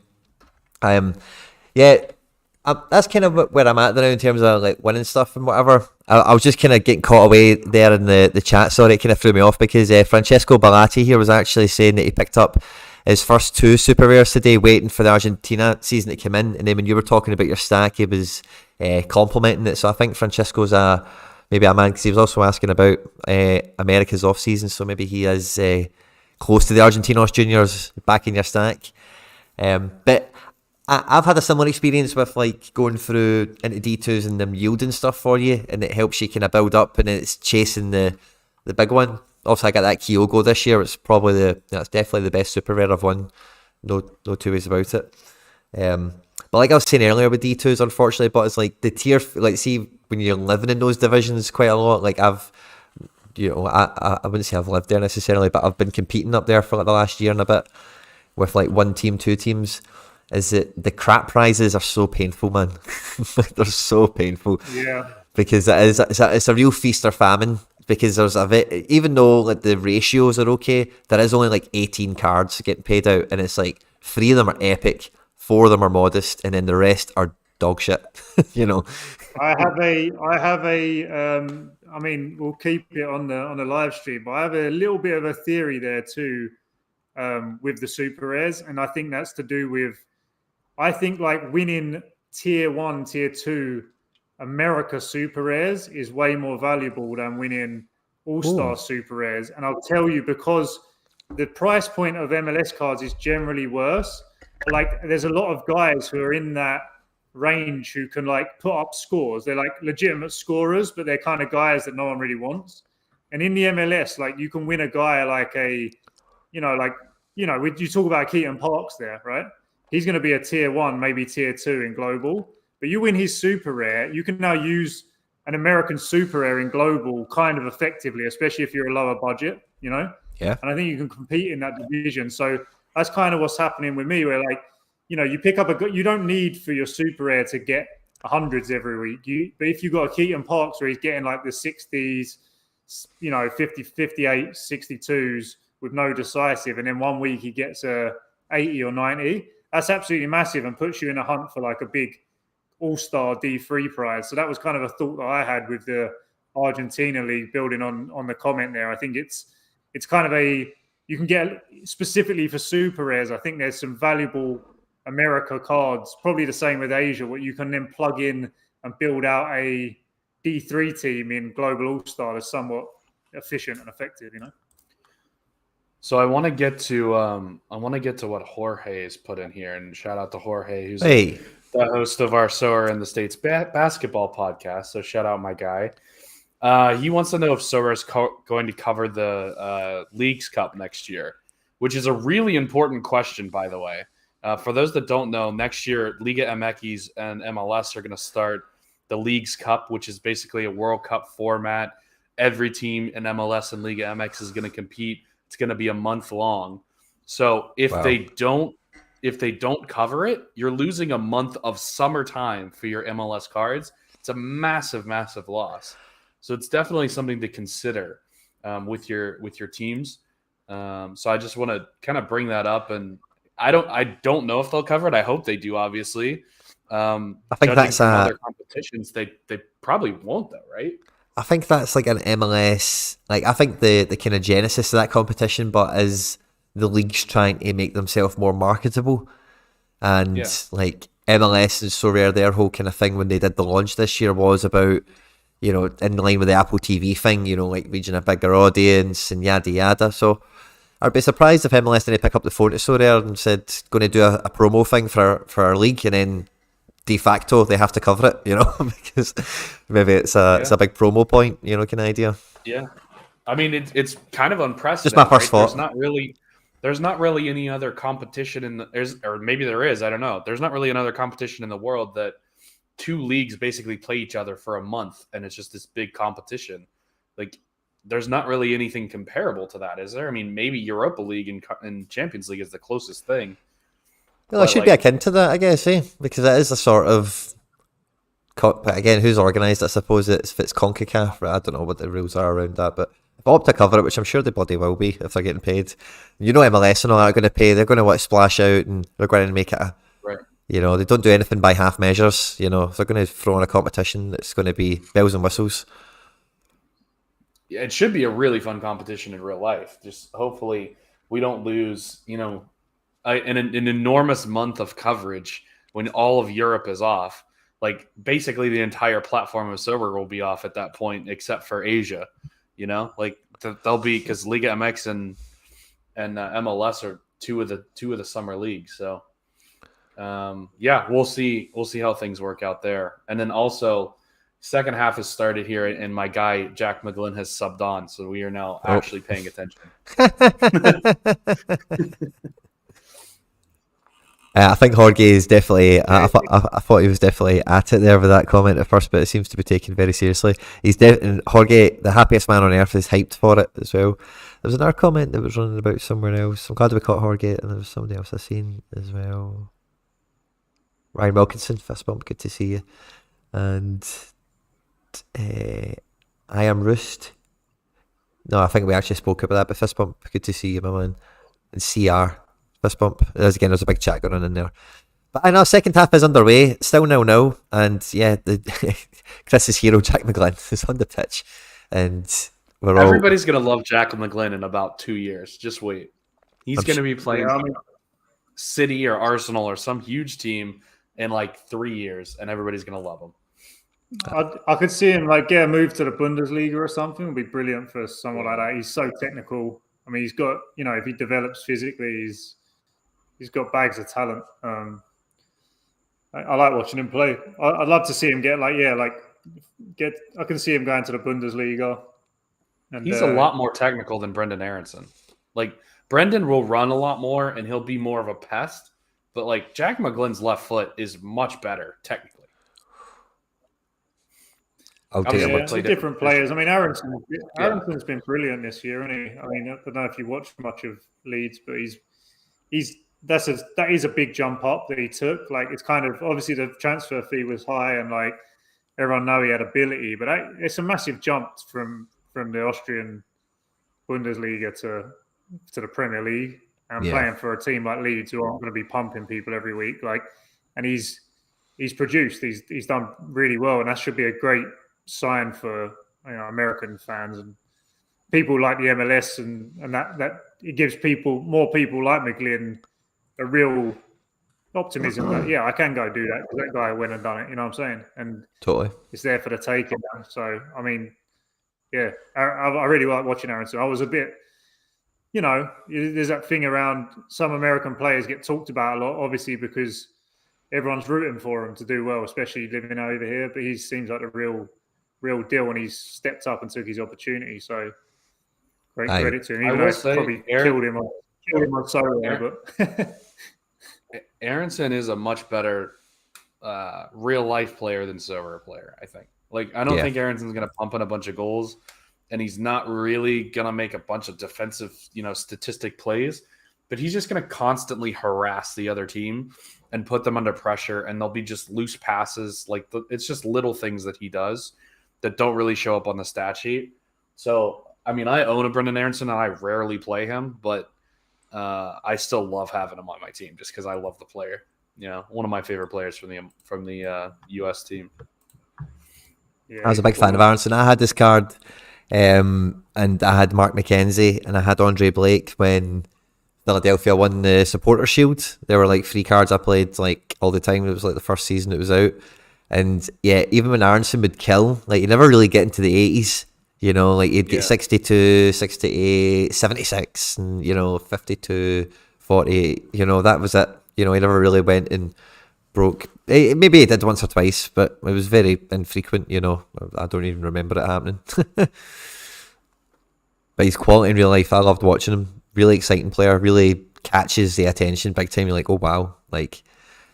That's kind of where I'm at now in terms of like winning stuff and whatever. I was just kind of getting caught away there in the chat. Sorry, it kind of threw me off because Francesco Ballati here was actually saying that he picked up his first 2 super rares today, waiting for the Argentina season to come in. And then when you were talking about your stack, he was complimenting it. So I think Francesco's maybe a man, because he was also asking about America's off season. So maybe he is close to the Argentinos Juniors back in your stack. But I've had a similar experience with like going through into D2s and them yielding stuff for you, and it helps you kind of build up, and it's chasing the big one. Also, I got that Kyogo this year. It's probably that's definitely the best super rare I've won. No two ways about it. But like I was saying earlier with D2s, unfortunately, but it's like the tier, like see when you're living in those divisions quite a lot. Like I wouldn't say I've lived there necessarily, but I've been competing up there for like the last year and a bit with like 1 team, 2 teams. Is that the crap prizes are so painful, man? They're so painful. Yeah. Because it's a real feast or famine. Because there's even though like the ratios are okay, there is only like 18 cards getting paid out, and it's like 3 of them are epic, 4 of them are modest, and then the rest are dog shit. I have a. I mean, we'll keep it on the live stream, but I have a little bit of a theory there too, with the super rares, and I think that's to do with. I think like winning tier 1, tier 2. America super rares is way more valuable than winning all-star super rares. And I'll tell you, because the price point of MLS cards is generally worse. Like there's a lot of guys who are in that range who can like put up scores. They're like legitimate scorers, but they're kind of guys that no one really wants. And in the MLS, like you can win a guy like you talk about Keaton Parks there, right? He's going to be a tier 1, maybe tier 2 in global. But you win his super rare, you can now use an American super rare in global kind of effectively, especially if you're a lower budget, Yeah. And I think you can compete in that division. So that's kind of what's happening with me, where like, you pick up you don't need for your super rare to get hundreds every week. But if you've got a Keaton Parks where he's getting like the 60s, 50, 58, 62s with no decisive, and then one week he gets a 80 or 90, that's absolutely massive and puts you in a hunt for like a big all-star D3 prize. So that was kind of a thought that I had with the Argentina League, building on the comment there. I think it's kind of you can get specifically for super rares. I think there's some valuable America cards, probably the same with Asia, what you can then plug in and build out a D3 team in Global All-Star that's somewhat efficient and effective, So I want to get to what Jorge has put in here, and shout out to Jorge, who's Hey. the host of our SoRare in the States basketball podcast. So shout out my guy. He wants to know if SoRare is going to cover the Leagues Cup next year, which is a really important question, by the way. For those that don't know, next year Liga MX and MLS are going to start the Leagues Cup, which is basically a World Cup format. Every team in MLS and Liga MX is going to compete. It's going to be a month long. So if they don't cover it, you're losing a month of summertime for your MLS cards. It's a massive, massive loss. So it's definitely something to consider with your teams. So I just want to kind of bring that up, and I don't know if they'll cover it. I hope they do, obviously. I think that's other competitions. They probably won't, though, right? I think that's like an MLS. Like I think the kind of genesis of that competition, but is the leagues trying to make themselves more marketable, and like MLS and SoRare, their whole kind of thing when they did the launch this year was about, in line with the Apple TV thing, like reaching a bigger audience and yada yada. So I'd be surprised if MLS didn't pick up the phone to SoRare and said going to do a promo thing for our league, and then de facto they have to cover it, because maybe it's a big promo point, kind of idea. Yeah, I mean it's kind of unprecedented. Just my first thought. There's not really any other competition or maybe there is. I don't know. There's not really another competition in the world that two leagues basically play each other for a month, and it's just this big competition. Like, there's not really anything comparable to that, is there? I mean, maybe Europa League and Champions League is the closest thing. Well, it should be akin to that, I guess, because it is a sort of. But again, who's organised? I suppose if it's CONCACAF. I don't know what the rules are around that, but if Opta cover it, which I'm sure they bloody will be if they're getting paid. MLS and all that are going to pay. They're going to want to splash out, and they're going to make it right. They don't do anything by half measures. If they're going to throw in a competition, it's going to be bells and whistles. Yeah, it should be a really fun competition in real life. Just hopefully we don't lose, an enormous month of coverage when all of Europe is off. Like, basically the entire platform of SoRare will be off at that point, except for Asia. Like they'll be, because Liga MX and MLS are two of the summer leagues. So we'll see how things work out there. And then also, second half has started here, and my guy Jack McGlynn has subbed on, so we are now actually paying attention. I think Jorge is definitely. I thought he was definitely at it there with that comment at first, but it seems to be taken very seriously. And Jorge, the happiest man on earth, is hyped for it as well. There was another comment that was running about somewhere else. I'm glad we caught Jorge, and there was somebody else I seen as well. Ryan Wilkinson, fist bump, good to see you. And I am Roost. No, I think we actually spoke about that, but fist bump, good to see you, my man. And CR. Fist bump. There's a big chat going on in there. But I know second half is underway. Still 0-0, and Chris's hero Jack McGlynn is on the pitch, and everybody's gonna love Jack McGlynn in about 2 years. Just wait. He's gonna be playing City or Arsenal or some huge team in like 3 years, and everybody's gonna love him. I could see him get a move to the Bundesliga or something. Would be brilliant for someone like that. He's so technical. I mean, he's got, if he develops physically, he's got bags of talent. I like watching him play. I'd love to see him I can see him going to the Bundesliga. And he's a lot more technical than Brendan Aronson. Like Brendan will run a lot more and he'll be more of a pest, but like Jack McGlynn's left foot is much better technically. They're different players. I mean, Aronson's been brilliant this year, hasn't he? I mean, I don't know if you watched much of Leeds, but that is a big jump up that he took. Like, it's kind of obviously the transfer fee was high, and like everyone know he had ability, but it's a massive jump from the Austrian Bundesliga to the Premier League and playing for a team like Leeds who aren't going to be pumping people every week. Like, and he's produced. He's done really well, and that should be a great sign for American fans and people like the MLS, and that it gives more people like McGlynn a real optimism that I can go do that because that guy went and done it. You know what I'm saying? And totally, it's there for the taking. So I mean, I really like watching Aronson. I was a bit, there's that thing around some American players get talked about a lot, obviously because everyone's rooting for him to do well, especially living over here. But he seems like a real deal, and he's stepped up and took his opportunity. So great credit to him. Even though it's probably killed him on SoRare, but Aronson is a much better real life player than SoRare player, I think. Like, I don't think Aronson's going to pump in a bunch of goals, and he's not really going to make a bunch of defensive, statistic plays, but he's just going to constantly harass the other team and put them under pressure, and they'll be just loose passes. Like, it's just little things that he does that don't really show up on the stat sheet. So, I mean, I own a Brendan Aronson, and I rarely play him, but I still love having him on my team just because I love the player. One of my favorite players from the U.S. team. Yeah, I was a big fan of Aronson. I had this card, and I had Mark McKenzie, and I had Andre Blake when Philadelphia won the Supporter Shield. There were like 3 cards I played like all the time. It was like the first season it was out. And yeah, even when Aronson would kill, like you never really get into the 80s, like he'd get 62, 68, 76, and 52, 48, that was it. He never really went and broke. Maybe he did once or twice, but it was very infrequent, I don't even remember it happening. But he's quality in real life. I loved watching him. Really exciting player, really catches the attention big time. You're like, oh wow. Like,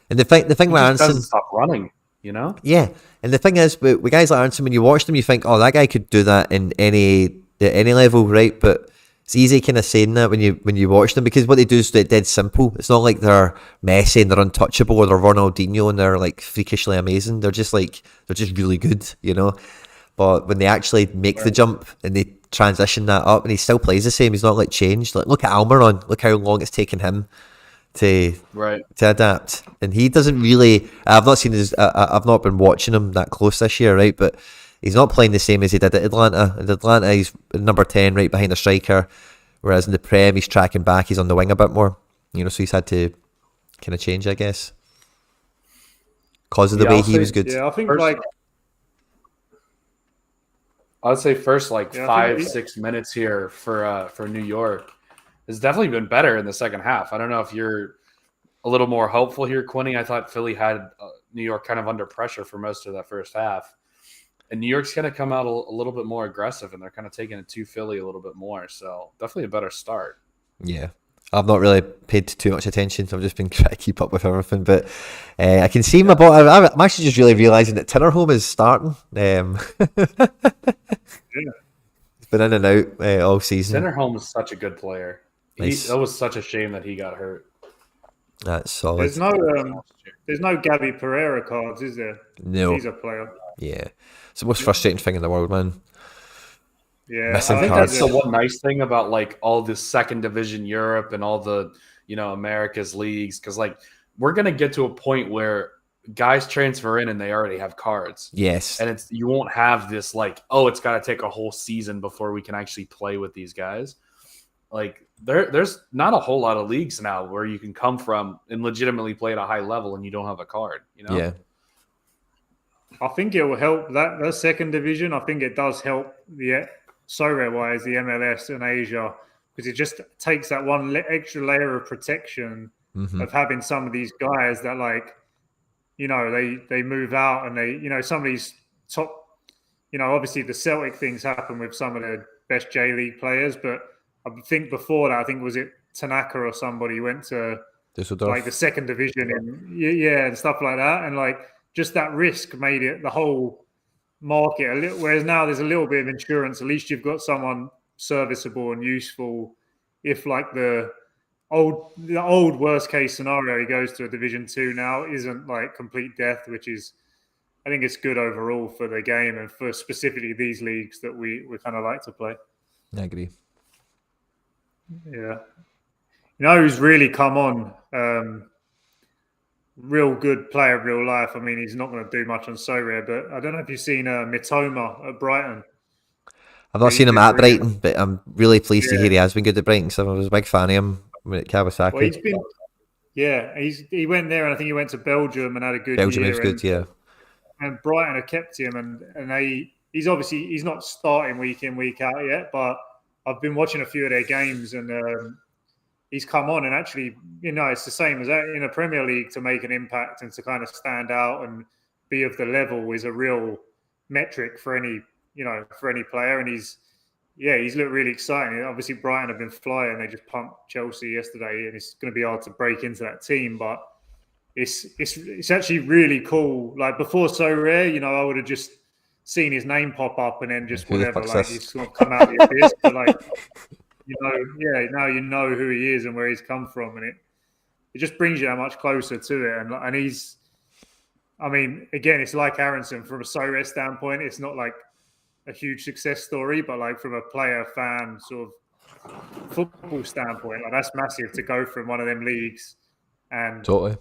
and the thing with Aronson doesn't stop running. Yeah, and the thing is, with guys like Aronson, when you watch them, you think, oh, that guy could do that at any level, right? But it's easy kind of saying that when you watch them, because what they do is dead simple. It's not like they're Messi and they're untouchable, or they're Ronaldinho and they're like freakishly amazing. They're just really good, But when they actually make the jump and they transition that up, and he still plays the same, he's not like changed. Like, look at Almiron, look how long it's taken him to adapt, and he doesn't really. I've not seen his. I've not been watching him that close this year, right? But he's not playing the same as he did at Atlanta. At Atlanta, he's number 10, right behind the striker, whereas in the Prem, he's tracking back. He's on the wing a bit more, so he's had to kind of change, I guess, because of the way he was good. Yeah, I think I'd say first 5-6 minutes here for New York has definitely been better in the second half. I don't know if you're a little more hopeful here, Quinny. I thought Philly had New York kind of under pressure for most of that first half. And New York's going to come out a little bit more aggressive, and they're kind of taking it to Philly a little bit more. So definitely a better start. Yeah. I've not really paid too much attention, so I've just been trying to keep up with everything. But I can see my ball. I'm actually just really realising that Tinnerholm is starting. He's been in and out all season. Tinnerholm is such a good player. Nice. That was such a shame that he got hurt. That's solid. There's no Gabby Pereira cards, is there? No. He's a player. Yeah. It's the most frustrating thing in the world, man. Yeah, Missing I think cards. that's the one nice thing about like all this second division Europe and all the America's leagues, because like we're gonna get to a point where guys transfer in and they already have cards. Yes. And you won't have this like, oh, it's got to take a whole season before we can actually play with these guys. Like there's not a whole lot of leagues now where you can come from and legitimately play at a high level and you don't have a card, Yeah. I think it will help that second division. I think it does help the SoRare wise, the MLS and Asia, because it just takes that one extra layer of protection of having some of these guys that like, they move out and they, some of these top, obviously the Celtic things happen with some of their best J League players. But I think before that, I think was it Tanaka or somebody went to Düsseldorf. like the second division and stuff like that, and like just that risk made it the whole market a little. Whereas now there's a little bit of insurance. At least you've got someone serviceable and useful. If like the old worst case scenario, he goes to a Division 2 now, isn't like complete death, which is, I think it's good overall for the game and for specifically these leagues that we kind of like to play. I agree. Yeah. You know who's really come on? Real good player in real life. I mean, he's not going to do much on SoRare, but I don't know if you've seen Mitoma at Brighton. I've not seen him at Brighton, but I'm really pleased to hear he has been good at Brighton, because I was a big fan of him at Kawasaki. Well, he went there, and I think he went to Belgium and had a good Belgium year. was good, yeah. And Brighton have kept him, and he's not starting week in, week out yet, but I've been watching a few of their games, and he's come on, and actually, it's the same as in a Premier League. To make an impact and to kind of stand out and be of the level is a real metric for any player. And he's looked really exciting. Obviously, Brighton have been flying. They just pumped Chelsea yesterday, and it's going to be hard to break into that team. But it's actually really cool. Like before SoRare, I would have just seen his name pop up and then just whatever. Like he's sort of come out of the abyss. But like, now you know who he is and where he's come from, and it just brings you that much closer to it. And he's, I mean, again, it's like Aronson from a SoRare standpoint. It's not like a huge success story, but like from a player fan sort of football standpoint, like that's massive to go from one of them leagues and totally,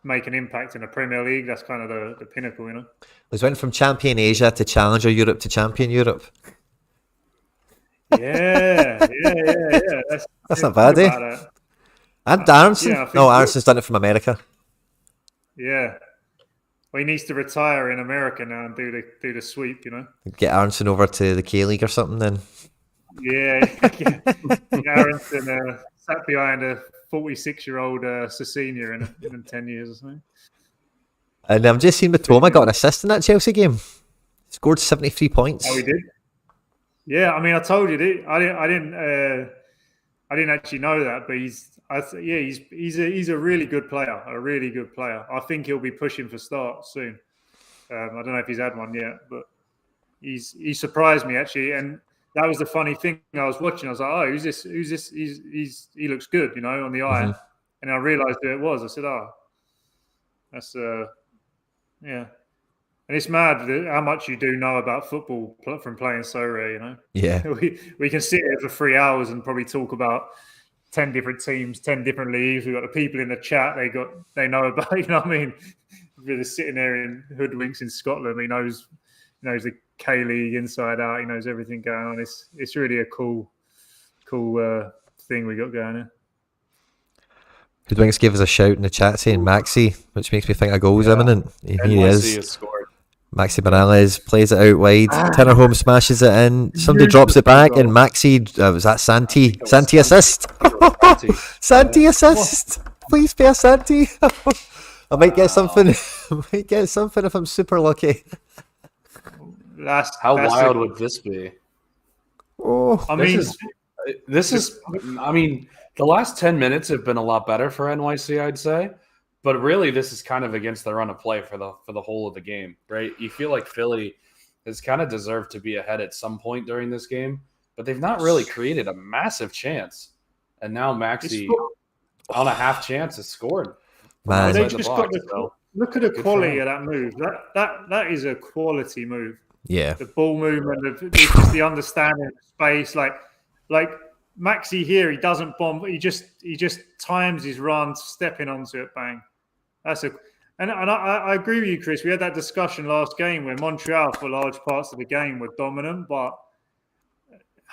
make an impact in the Premier League. That's kind of the pinnacle, He's went from champion Asia to challenger Europe to champion Europe. Yeah. That's not bad, eh? And Aronson? Aronson's done it from America. Yeah. Well, he needs to retire in America now and do the sweep, Get Aronson over to the K League or something then. Yeah. Aronson sat behind a 46-year-old Cecina in 10 years or something. And I've just seen Mitoma got an assist in that Chelsea game. Scored 73 points. Oh, he did? Yeah, I mean, I told you, I didn't actually know that, but he's a really good player, I think he'll be pushing for starts soon. I don't know if he's had one yet, but he surprised me actually, and that was the funny thing. I was watching, I was like, oh, who's this? He looks good, on the eye, and I realised who it was. I said, oh, that's yeah. And it's mad how much you do know about football from playing SoRare, Yeah. We can sit here for 3 hours and probably talk about 10 different teams, 10 different leagues. We've got the people in the chat, they know about, what I mean? We're just sitting there in hoodwinks in Scotland. He knows the K League inside out. He knows everything going on. It's really a cool thing we got going here. Hoodwinks gave us a shout in the chat saying Maxi, which makes me think a goal's imminent. Here he is. Maxi Morales plays it out wide. Tinnerholm smashes it in. Somebody drops it back, and Maxi, was that Santi? Santi assist. Santi assist. Please be a Santi. I might get something. If I'm super lucky. How wild would this be? Oh, I mean, the last 10 minutes have been a lot better for NYC, I'd say. But really, this is kind of against the run of play for the whole of the game, right? You feel like Philly has kind of deserved to be ahead at some point during this game, but they've not really created a massive chance. And now Maxi, on a half chance, has scored. Man, they just got look at the quality of that move. That is a quality move. Yeah, the ball movement, the understanding of space, like Maxi here, he doesn't bomb. He just times his run, stepping onto it, bang. And I agree with you, Chris. We had that discussion last game where Montreal, for large parts of the game, were dominant, but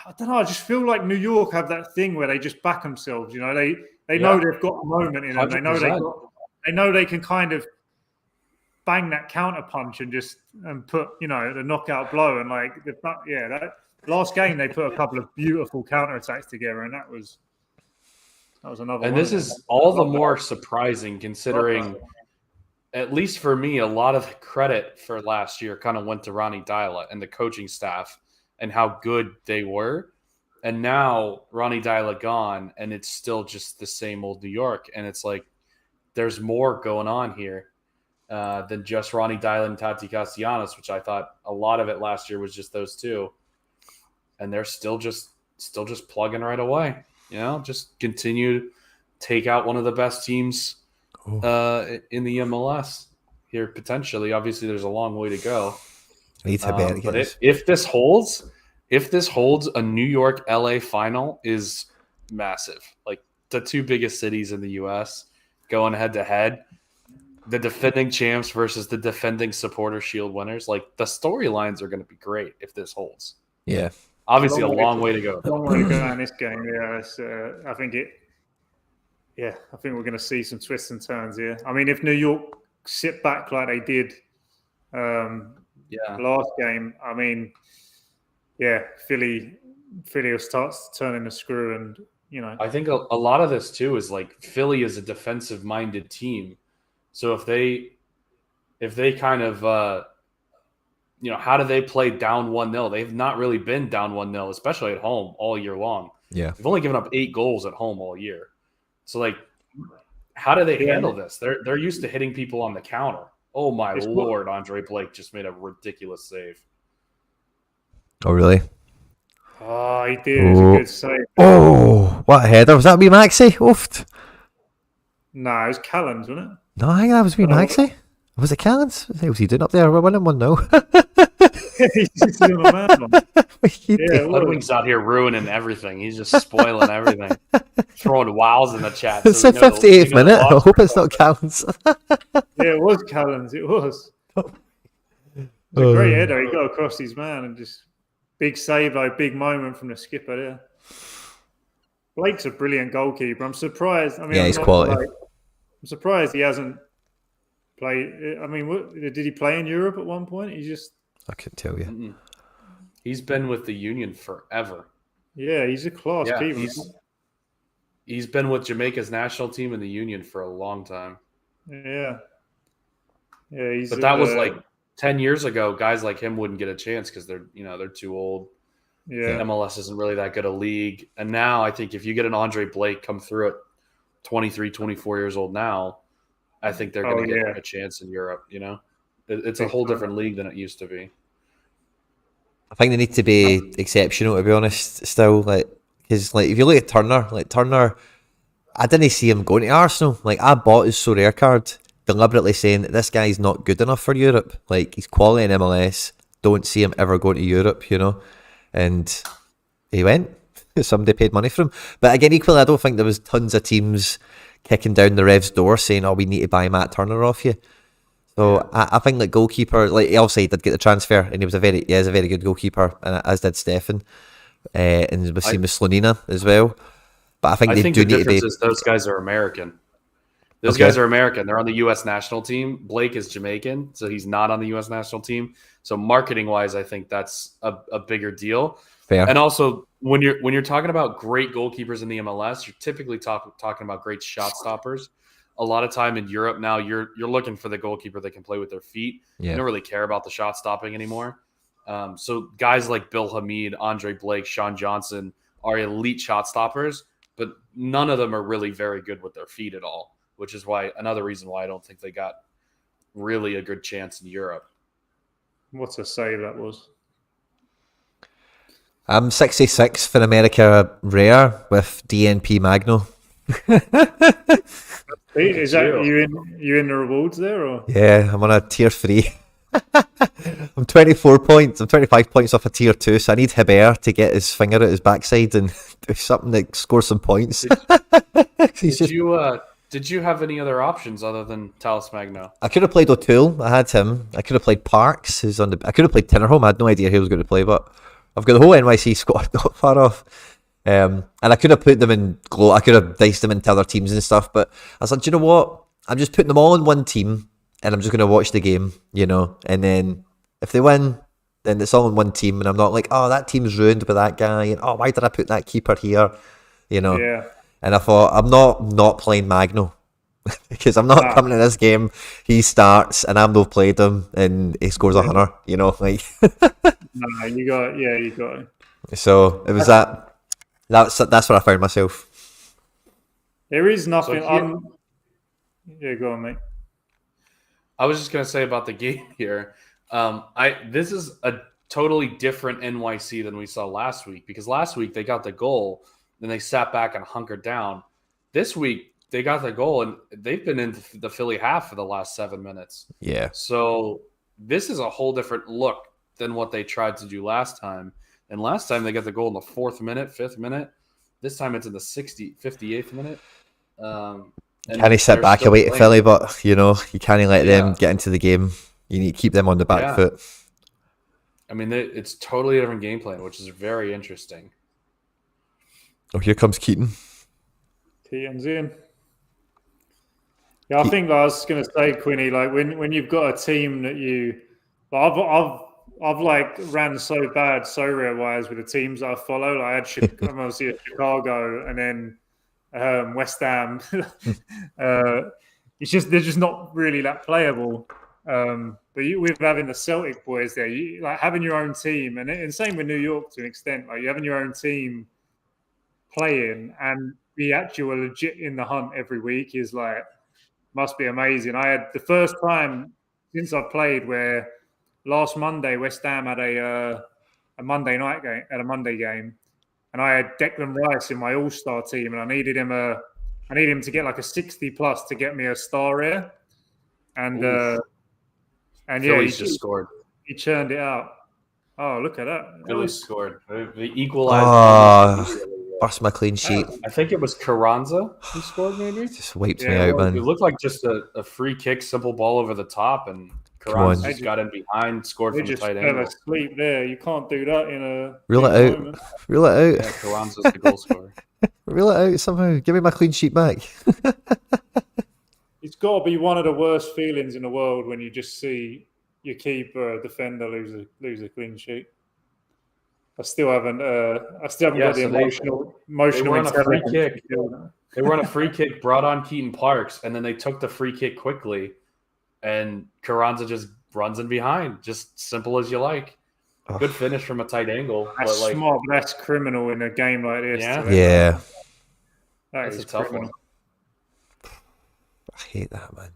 I don't know. I just feel like New York have that thing where they just back themselves. They know they've got a moment in them. 100%. They know they can kind of bang that counter punch and put the knockout blow. And that last game they put a couple of beautiful counter attacks together, and that was another. And this is all the more surprising considering, at least for me, a lot of credit for last year kind of went to Ronnie Dyla and the coaching staff and how good they were. And now Ronnie Dyla gone, and it's still just the same old New York. And it's like there's more going on here than just Ronnie Dyla and Tati Castellanos, which I thought a lot of it last year was just those two. And they're still just plugging right away. Just continue to take out one of the best teams in the MLS here potentially. Obviously, there's a long way to go. But if this holds, a New York LA final is massive. Like the two biggest cities in the US going head to head, the defending champs versus the defending Supporter Shield winners. Like the storylines are going to be great if this holds. Yeah. Obviously, a long way to go. Long way to go in this game. Yeah, I think we're going to see some twists and turns here. I mean, if New York sit back like they did last game, I mean, Philly will start turning the screw, and I think a lot of this too is like Philly is a defensive-minded team, so if they kind of how do they play down 1-0? They've not really been down 1-0, especially at home all year long. Yeah. They've only given up 8 goals at home all year. So, like, how do they handle this? They're used to hitting people on the counter. Oh, my Lord, Andre Blake just made a ridiculous save. Oh, really? Oh, he did. It was a good save. Oh, what a header. Was that wee Maxi? Oofed. No, it was Callens, wasn't it? No, I think that was wee Maxi. Was it Callens? What was he doing up there? We're winning 1-0. He's just doing a mad one. Ludwig's out here ruining everything. He's just spoiling everything. Throwing wows in the chat. It's the 58th minute. I hope it's not Callens. It was Callens. It was. It was a great header. He got across his man and just big save, like big moment from the skipper there. Blake's a brilliant goalkeeper. I'm surprised. I mean, he's quality. I'm surprised he hasn't played. I mean, did he play in Europe at one point? I couldn't tell you. Mm-mm. He's been with the Union forever. Yeah, he's a class keeper. He's been with Jamaica's national team in the Union for a long time. Yeah. But that was like 10 years ago. Guys like him wouldn't get a chance because they're too old. Yeah. MLS isn't really that good a league. And now I think if you get an Andre Blake come through at 23, 24 years old now, I think they're going to get a chance in Europe. It's a whole different league than it used to be. I think they need to be exceptional, to be honest, still. Because if you look at Turner, I didn't see him going to Arsenal. I bought his SoRare card, deliberately saying that this guy's not good enough for Europe. He's quality in MLS. Don't see him ever going to Europe, And he went. Somebody paid money for him. But again, equally, I don't think there was tons of teams kicking down the Revs' door saying, we need to buy Matt Turner off you. So I think goalkeeper, obviously he did get the transfer, and he is a very good goalkeeper, and as did Stefan, and we've seen with Slonina as well. But I think the difference is those guys are American. Those guys are American. They're on the U.S. national team. Blake is Jamaican, so he's not on the U.S. national team. So marketing-wise, I think that's a bigger deal. Fair. And also, when you're talking about great goalkeepers in the MLS, you're typically talking about great shot stoppers. A lot of time in Europe now, you're looking for the goalkeeper that can play with their feet. Yeah. You don't really care about the shot stopping anymore. So guys like Bill Hamid, Andre Blake, Sean Johnson are elite shot stoppers, but none of them are really very good with their feet at all, which is another reason why I don't think they got really a good chance in Europe. What's a save that was? 66 for America Rare with DNP Magno. Is that you in the rewards there? Or? Yeah, I'm on a tier 3. I'm 24 points. I'm 25 points off a tier 2, so I need Hebert to get his finger at his backside and do something that scores some points. Did you have any other options other than Talis Magno? I could have played O'Toole. I had him. I could have played Parks, who's on the. I could have played Tinnerholm. I had no idea who was going to play, but I've got the whole NYC squad not far off. And I could have put them in glow. I could have diced them into other teams and stuff, but I was like, do you know what? I'm just putting them all in one team, and I'm just going to watch the game, and then if they win, then it's all in one team, and I'm not like, oh, that team's ruined with that guy, and oh, why did I put that keeper here, Yeah. And I thought, I'm not playing Magno because I'm not coming to this game. He starts, and I've not played him, and he scores 100. No, you got it. So it was that. That's where I found myself. There is nothing. So yeah, go on, mate. I was just gonna say about the game here. This is a totally different NYC than we saw last week, because last week they got the goal, then they sat back and hunkered down. This week they got the goal and they've been in the Philly half for the last 7 minutes. Yeah. So this is a whole different look than what they tried to do last time. And last time they got the goal in the 4th minute, 5th minute. This time it's in the 58th minute. Can he sit back away to Philly, but you can't let them get into the game. You need to keep them on the back foot. I mean, it's totally a different game plan, which is very interesting. Oh, here comes Keaton. Keaton's in. Yeah, I think I was going to say, Quinny, like when you've got a team that you, I've like ran so bad SoRare wise with the teams that I follow. Like I had I'm obviously at Chicago and then West Ham. It's just they're just not really that playable. But with having the Celtic boys there, like having your own team, and same with New York to an extent, like you having your own team playing and be actual legit in the hunt every week is like must be amazing. I had the first time since I've played where last Monday West Ham had a Monday night game, at a Monday game, and I had Declan Rice in my All-Star team, and I needed him to get like a 60 plus to get me a star here, and Philly's just scored. He churned it out. Oh, look at that! Philly scored. They equalized. Burst my clean sheet. I think it was Carranza who scored, maybe. Just wiped me out, man. It looked like just a free kick, simple ball over the top, and Carranza just got in behind, scored from a tight angle. They just fell asleep there. You can't do that in a... Reel it out. Moment. Reel it out. Yeah, Carranza's the goal scorer. Reel it out somehow. Give me my clean sheet back. It's got to be one of the worst feelings in the world when you just see your keeper, defender lose a clean sheet. I still haven't got the emotional they were on a free kick. They were on a free kick, brought on Keaton Parks, and then they took the free kick quickly, and Carranza just runs in behind. Just simple as you like. Good finish from a tight angle. That's smart, but that's criminal in a game like this. Yeah. That's a tough one. I hate that, man.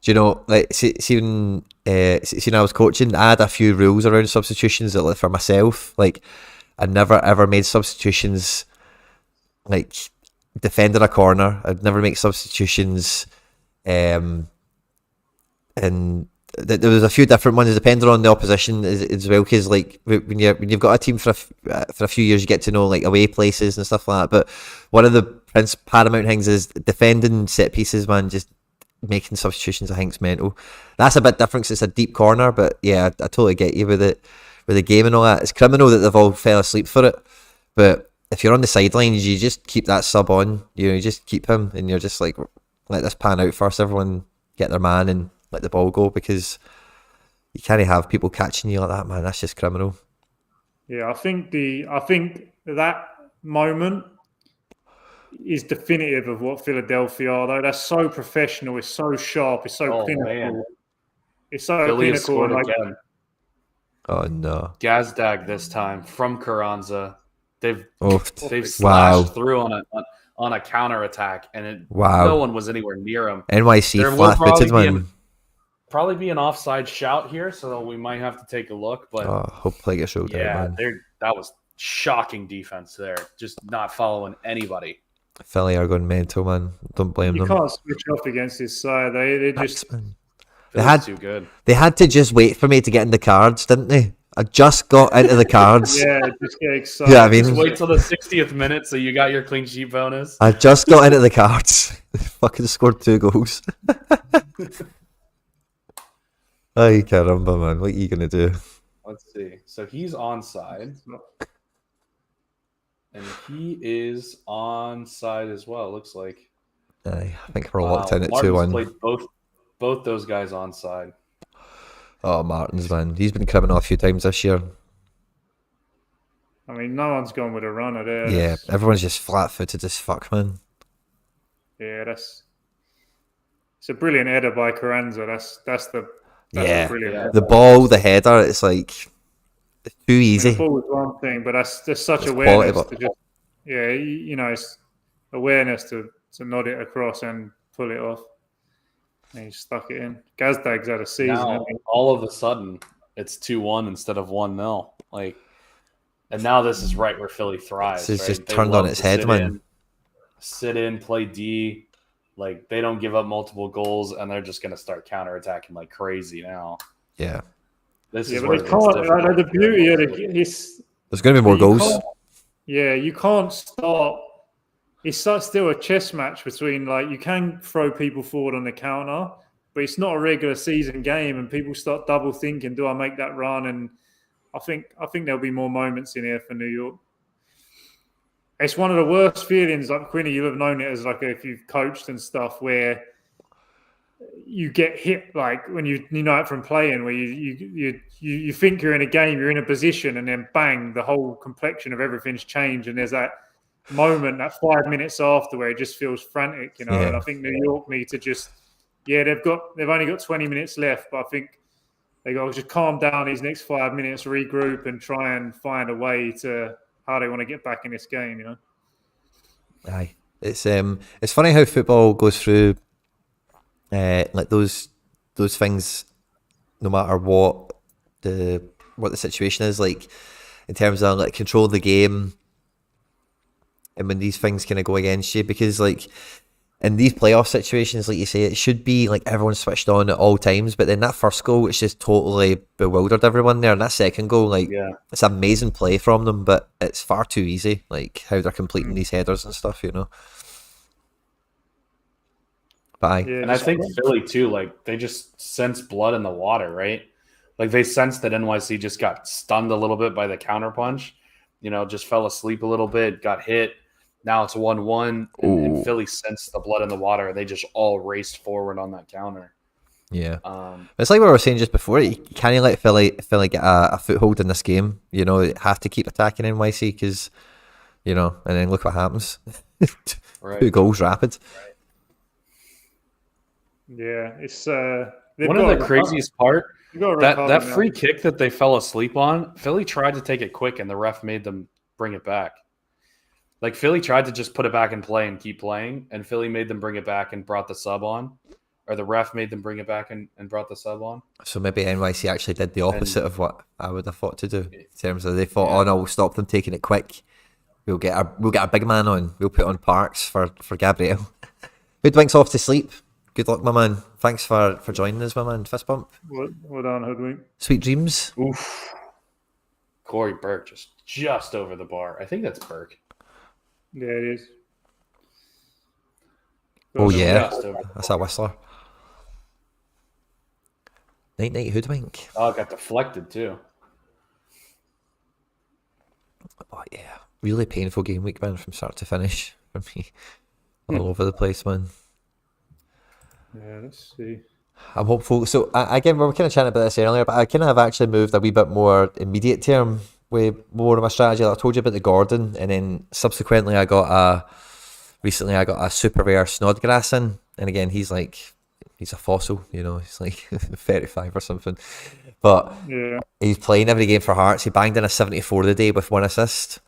Do you know, like, see when I was coaching, I had a few rules around substitutions that, like, for myself, like, I never ever made substitutions, like, defending a corner. I'd never make substitutions, and there was a few different ones depending on the opposition as well. Because, like, when you've got a team for a few years, you get to know, like, away places and stuff like that. But one of the paramount things is defending set pieces, man. Just making substitutions, I think, is mental. That's a bit different because it's a deep corner, but yeah, I totally get you with it, with the game and all that. It's criminal that they've all fell asleep for it, but if you're on the sidelines, you just keep that sub on. You just keep him, and you're just like, let this pan out first. Everyone get their man and let the ball go, because you can't have people catching you like that, man. That's just criminal. Yeah, I think that moment is definitive of what Philadelphia are, though. That's so professional. It's so sharp. It's so clinical. Man. It's so Philly clinical. Again. Oh no! Gazdag this time from Carranza. They've slashed through on a counter attack, and no one was anywhere near him. NYC flat-footed, man. Probably be an offside shout here, so we might have to take a look. But hopefully get showed down, man. That was shocking defense there. Just not following anybody. Philly are going mental, man. Don't blame them. You can't switch off against this side. They just too good. They had to just wait for me to get in the cards, didn't they? I just got into the cards. Yeah, just get excited. Yeah, I mean, just wait till the 60th minute so you got your clean sheet bonus. I just got into the cards. Fucking scored 2 goals. Ay, caramba, man. What are you going to do? Let's see. So he's onside. And he is onside as well, looks like. Aye, I think we're locked in at 2-1. Played both those guys onside. Oh, Martins, man. He's been criminal a few times this year. I mean, no one's gone with a runner there. Yeah, everyone's just flat-footed as fuck, man. Yeah, it's a brilliant header by Carranza. That's brilliant. The ball, the header, it's like It's too easy. The ball is one thing, but there's such It's awareness quality, to just it's awareness to nod it across and pull it off. And he stuck it in. Gazdag's had a season. Now, all of a sudden, it's 2-1 instead of 1-0. Like, and now this is right where Philly thrives. It's right? just They turned on love its to head, man. sit in, play D. Like, they don't give up multiple goals, and they're just going to start counterattacking like crazy now. Yeah. This is but where they it gets can't. difficult. The beauty of it's There's going to be more goals. You can't start. It's still a chess match between, like, you can throw people forward on the counter, but it's not a regular season game, and people start double thinking, do I make that run? And I think there'll be more moments in here for New York. It's one of the worst feelings, like Quinny, you have known it as, like, if you've coached and stuff, where you get hit, like when you know it from playing, where you think you're in a game, you're in a position, and then bang, the whole complexion of everything's changed, and there's that moment, that 5 minutes after, where it just feels frantic, you know. Yeah. And I think New York need to just, they've only got 20 minutes left, but I think they got to just calm down these next 5 minutes, regroup, and try and find a way to how they want to get back in this game, you know. Aye, it's funny how football goes through like those things, no matter what the situation is, like in terms of like control the game, and when these things kind of go against you, because like in these playoff situations, like you say, it should be like everyone's switched on at all times, but then that first goal, it's just totally bewildered everyone there, and that second goal, like it's amazing play from them, but it's far too easy, like how they're completing these headers and stuff, you know. But and I think Philly too, like they just sense blood in the water, right? Like they sense that NYC just got stunned a little bit by the counterpunch, just fell asleep a little bit, got hit. Now it's 1-1, and Philly sensed the blood in the water. They just all raced forward on that counter. Yeah, it's like what we were saying just before. You can't let Philly get a foothold in this game. You know, you have to keep attacking NYC because, and then look what happens. Right. 2 goals rapid. Yeah, it's one of the craziest part. That free kick that they fell asleep on, Philly tried to take it quick, and the ref made them bring it back. Like Philly tried to just put it back in play and keep playing, and Philly made them bring it back and brought the sub on, or the ref made them bring it back and brought the sub on. So maybe NYC actually did the opposite of what I would have thought to do. In terms of they thought, oh no, we'll stop them taking it quick. We'll get a big man on. We'll put on Parks for Gabriel. Hoodwink's off to sleep. Good luck, my man. Thanks for joining us, my man. Fist bump. Well done, Hoodwink. Sweet dreams. Oof. Corey Burke just over the bar. I think that's Burke. Yeah, it is. Oh yeah, that's a whistler. Night Hoodwink. Oh, it got deflected too. Oh yeah, really painful game week, man, from start to finish for me. All over the place, man. Yeah, let's see. I'm hopeful. So again, we were kind of chatting about this earlier, but I kind of have actually moved a wee bit more immediate term with more of my strategy. Like I told you about the Gordon, and then subsequently I got a super rare Snodgrass in, and again he's a fossil, he's like 35 or something, but he's playing every game for Hearts. He banged in a 74 today with 1 assist.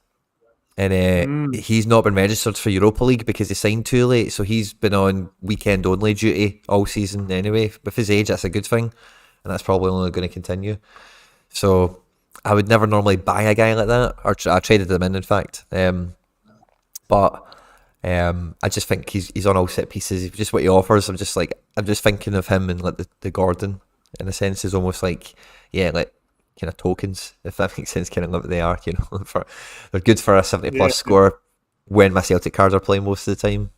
And he's not been registered for Europa League because he signed too late, so he's been on weekend only duty all season anyway. With his age, that's a good thing, and that's probably only going to continue. So I would never normally buy a guy like that, or I traded them in fact. But I just think he's on all set pieces. Just what he offers, I'm just thinking of him and like the Gordon in a sense is almost like kind of tokens, if that makes sense, kind of what they are, they're good for a 70 plus score when my Celtic cards are playing most of the time,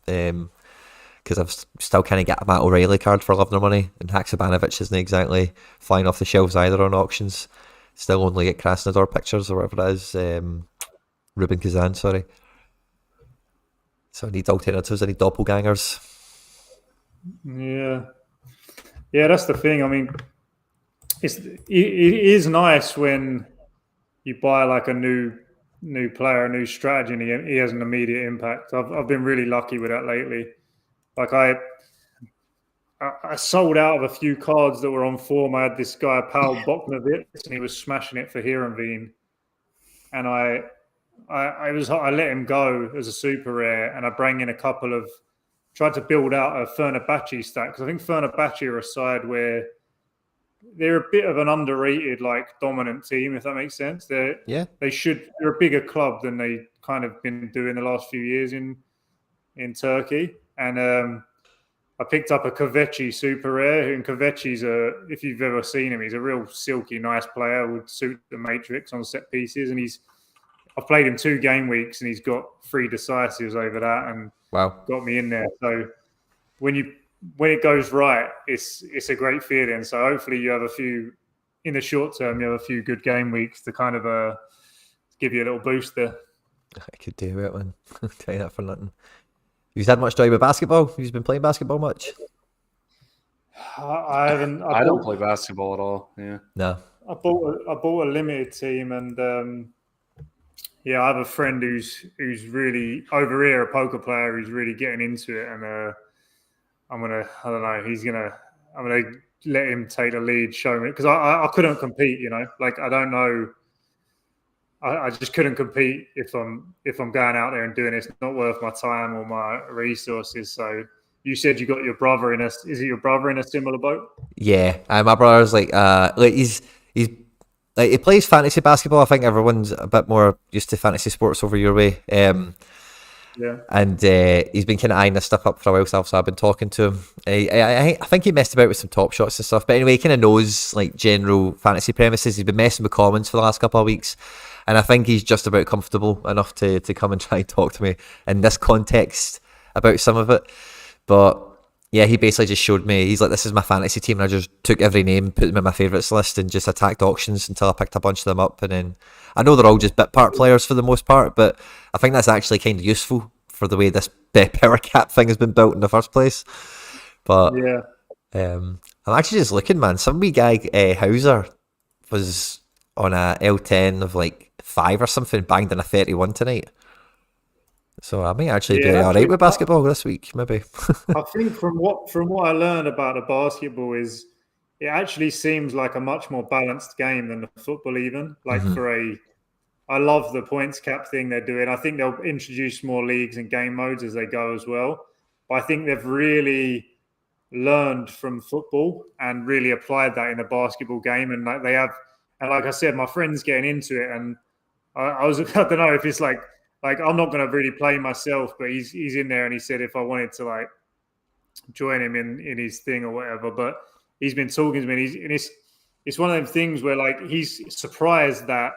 because I've still kind of got a Matt O'Reilly card for love nor money, and Haksabanovic isn't exactly flying off the shelves either on auctions. Still only get Krasnodar pictures or whatever it is, Ruben Kazan, sorry. So I need alternatives, I need doppelgangers. Yeah, that's the thing. I mean, it is nice when you buy like a new player, a new strategy, and he has an immediate impact. I've been really lucky with that lately. Like I sold out of a few cards that were on form. I had this guy, Paul Boknovitz, and he was smashing it for Heerenveen. And I let him go as a super rare, and I bring in a couple of, tried to build out a Fenerbahce stack, because I think Fenerbahce are a side where they're a bit of an underrated, like, dominant team, if that makes sense. They're a bigger club than they kind of been doing the last few years in Turkey. And I picked up a Kaveci super rare, and Kaveci's if you've ever seen him, he's a real silky, nice player, would suit the Matrix on set pieces, and I've played him 2 game weeks, and he's got 3 decisives over that, and got me in there. So when it goes right, it's a great feeling. So hopefully you have a few, in the short term, you have a few good game weeks to kind of give you a little boost there. I could do it, man. I'll tell you that for nothing. You've had much joy with basketball? You've been playing basketball much? I haven't. I don't play basketball at all. Yeah. No. I bought a limited team, and I have a friend who's really over here, a poker player who's really getting into it, and I'm gonna let him take the lead, show me, because I couldn't compete, like, I don't know. I just couldn't compete if I'm going out there and doing it. It's not worth my time or my resources. So you said you got your brother is it your brother in a similar boat? Yeah, my brother's like he's like, he plays fantasy basketball. I think everyone's a bit more used to fantasy sports over your way. Yeah. And he's been kind of eyeing this stuff up for a while, so I've been talking to him. I think he messed about with some top shots and stuff, but anyway, he kind of knows, like, general fantasy premises. He's been messing with commons for the last couple of weeks, and I think he's just about comfortable enough to come and try and talk to me in this context about some of it. But yeah, he basically just showed me, he's like, this is my fantasy team, and I just took every name, put them in my favourites list, and just attacked auctions until I picked a bunch of them up. And then I know they're all just bit part players for the most part, but I think that's actually kind of useful for the way this power cap thing has been built in the first place. But yeah, I'm actually just looking, man. Some wee guy, Hauser, was on a L10 of like 5 or something, banged in a 31 tonight. So I may actually be all right with basketball this week, maybe. I think from what I learned about the basketball is it actually seems like a much more balanced game than the football, even. Like, I love the points cap thing they're doing. I think they'll introduce more leagues and game modes as they go as well. But I think they've really learned from football and really applied that in the basketball game. And like I said, my friend's getting into it, and I don't know if it's like I'm not going to really play myself, but he's in there, and he said if I wanted to, like, join him in his thing or whatever. But he's been talking to me, and it's one of them things where, like, he's surprised that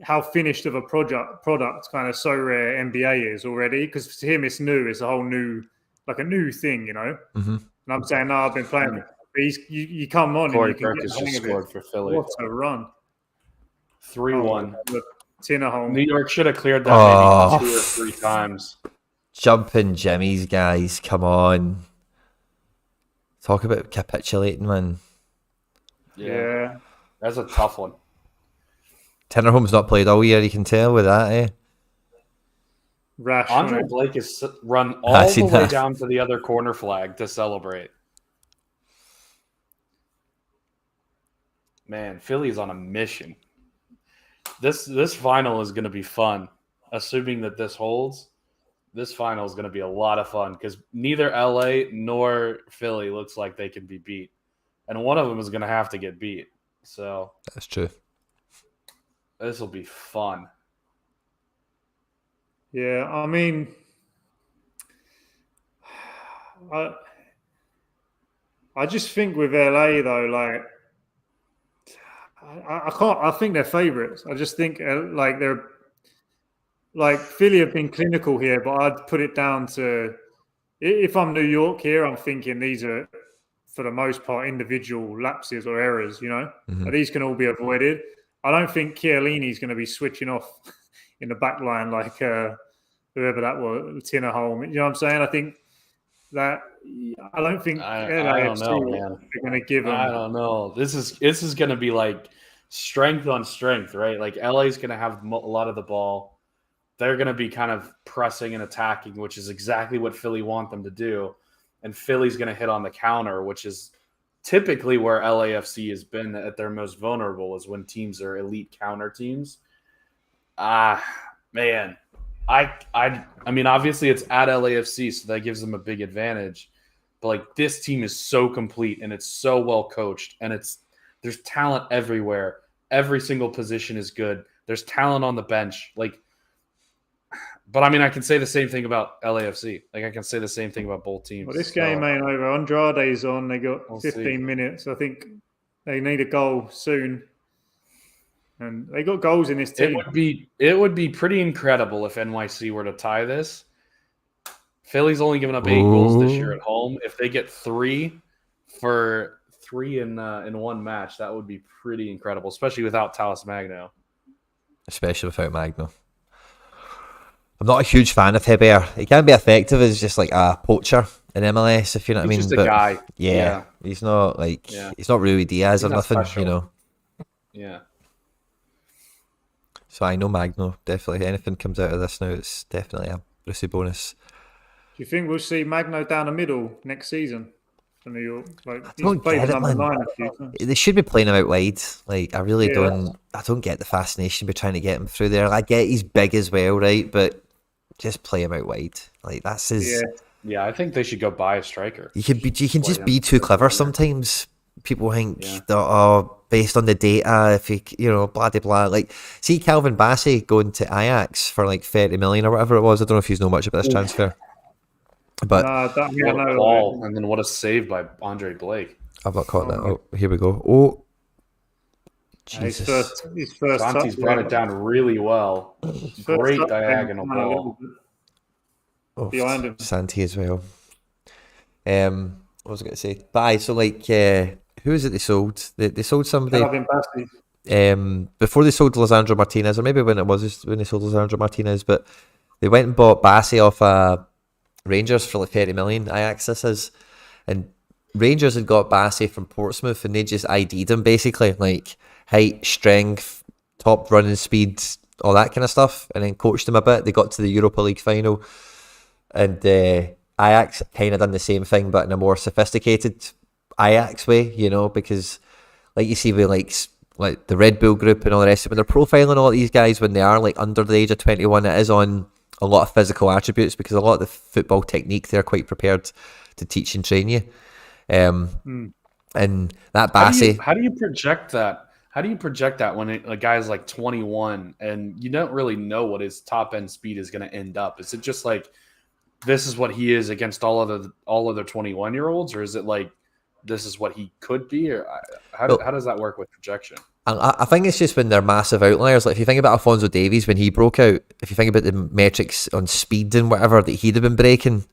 how finished of a product kind of SoRare NBA is already, because to him it's new. It's a whole new, like a new thing, And I'm saying, no, I've been playing it. But you come on Corey and you can Perkins get the hang just of scored it. for Philly. What a run! 3-1. Tinnerholm. New York should have cleared that maybe 2 or 3 times. Jumping Jimmy's, guys, come on. Talk about capitulating, man. Yeah. That's a tough one. Tinnerholm's not played all year, you can tell with that, eh? Rash. Andre Blake has run all the way down to the other corner flag to celebrate. Man, Philly's on a mission. This final is going to be fun. Assuming that this holds, this final is going to be a lot of fun because neither LA nor Philly looks like they can be beat. And one of them is going to have to get beat. So that's true. This will be fun. Yeah, I mean, I just think with LA though, like, I can't. I think they're favourites. I just think like they're like Philly have been clinical here, but I'd put it down to if I'm New York here, I'm thinking these are for the most part individual lapses or errors. These can all be avoided. I don't think Chiellini's going to be switching off in the back line like whoever that was, Tinnerholm. You know what I'm saying? I think that I don't think I don't know, man. They're going to give them. I don't know. This is going to be like strength on strength, right? Like LA's going to have a lot of the ball. They're going to be kind of pressing and attacking, which is exactly what Philly want them to do. and Philly's going to hit on the counter, which is typically where LAFC has been at their most vulnerable, is when teams are elite counter teams. Man, I mean, obviously it's at LAFC, so that gives them a big advantage. But like, this team is so complete and it's so well coached, and there's talent everywhere. Every single position is good. There's talent on the bench. Like, but I mean, I can say the same thing about LAFC. Like, I can say the same thing about both teams. Well, this game ain't over. Andrade's on. They got 15 minutes. I think they need a goal soon. And they got goals in this team. It would be pretty incredible if NYC were to tie this. Philly's only given up 8 goals this year at home. If they get 3 for 3 in one match, that would be pretty incredible, especially without Talis Magno. Especially without Magno. I'm not a huge fan of Hebert. He can be effective as just like a poacher in MLS, if you know what I mean. He's just a guy. Yeah, he's not like he's not Rui Diaz or nothing, special. you know. Yeah. So I know Magno, definitely. Anything comes out of this now, it's definitely a Brucey bonus. Do you think we'll see Magno down the middle next season for New York? Like, I don't get it, man. They should be playing him out wide. Like, I really don't. I don't get the fascination with trying to get him through there. I get he's big as well, right? But just play him out wide. Like, that's his. Yeah, I think they should go buy a striker. You can just be too clever sometimes. People think that, based on the data, if you know, blah blah blah. Like, see Calvin Bassey going to Ajax for like 30 million or whatever it was. I don't know if you know much about this transfer. But and then what a save by Andre Blake. I've not caught that. Oh, here we go. Oh, Jesus! His first Santi's brought it down really well. Great diagonal ball. Behind him, Santi as well. What was I going to say? But so like, who is it they sold? They sold somebody. Before they sold Lisandro Martinez, or maybe when they sold Lisandro Martinez, but they went and bought Bassey off Rangers for like 30 million. Ajax this is, and Rangers had got Bassey from Portsmouth, and they just ID'd him basically, like height, strength, top running speed, all that kind of stuff, and then coached him a bit. They got to the Europa League final, and Ajax kind of done the same thing, but in a more sophisticated Ajax way, you know, because like you see with like the Red Bull group and all the rest of it, when they're profiling all these guys when they are like under the age of 21, it is on a lot of physical attributes, because a lot of the football technique they're quite prepared to teach and train you. And that Bassey, how do you project that? How do you project that when a guy's like 21 and you don't really know what his top end speed is going to end up? Is it just like, this is what he is against all other 21-year-olds, or is it like, this is what he could be, or how does that work with projection? I think it's just when they're massive outliers. Like, if you think about Alphonso Davies when he broke out, if you think about the metrics on speed and whatever that he'd have been breaking,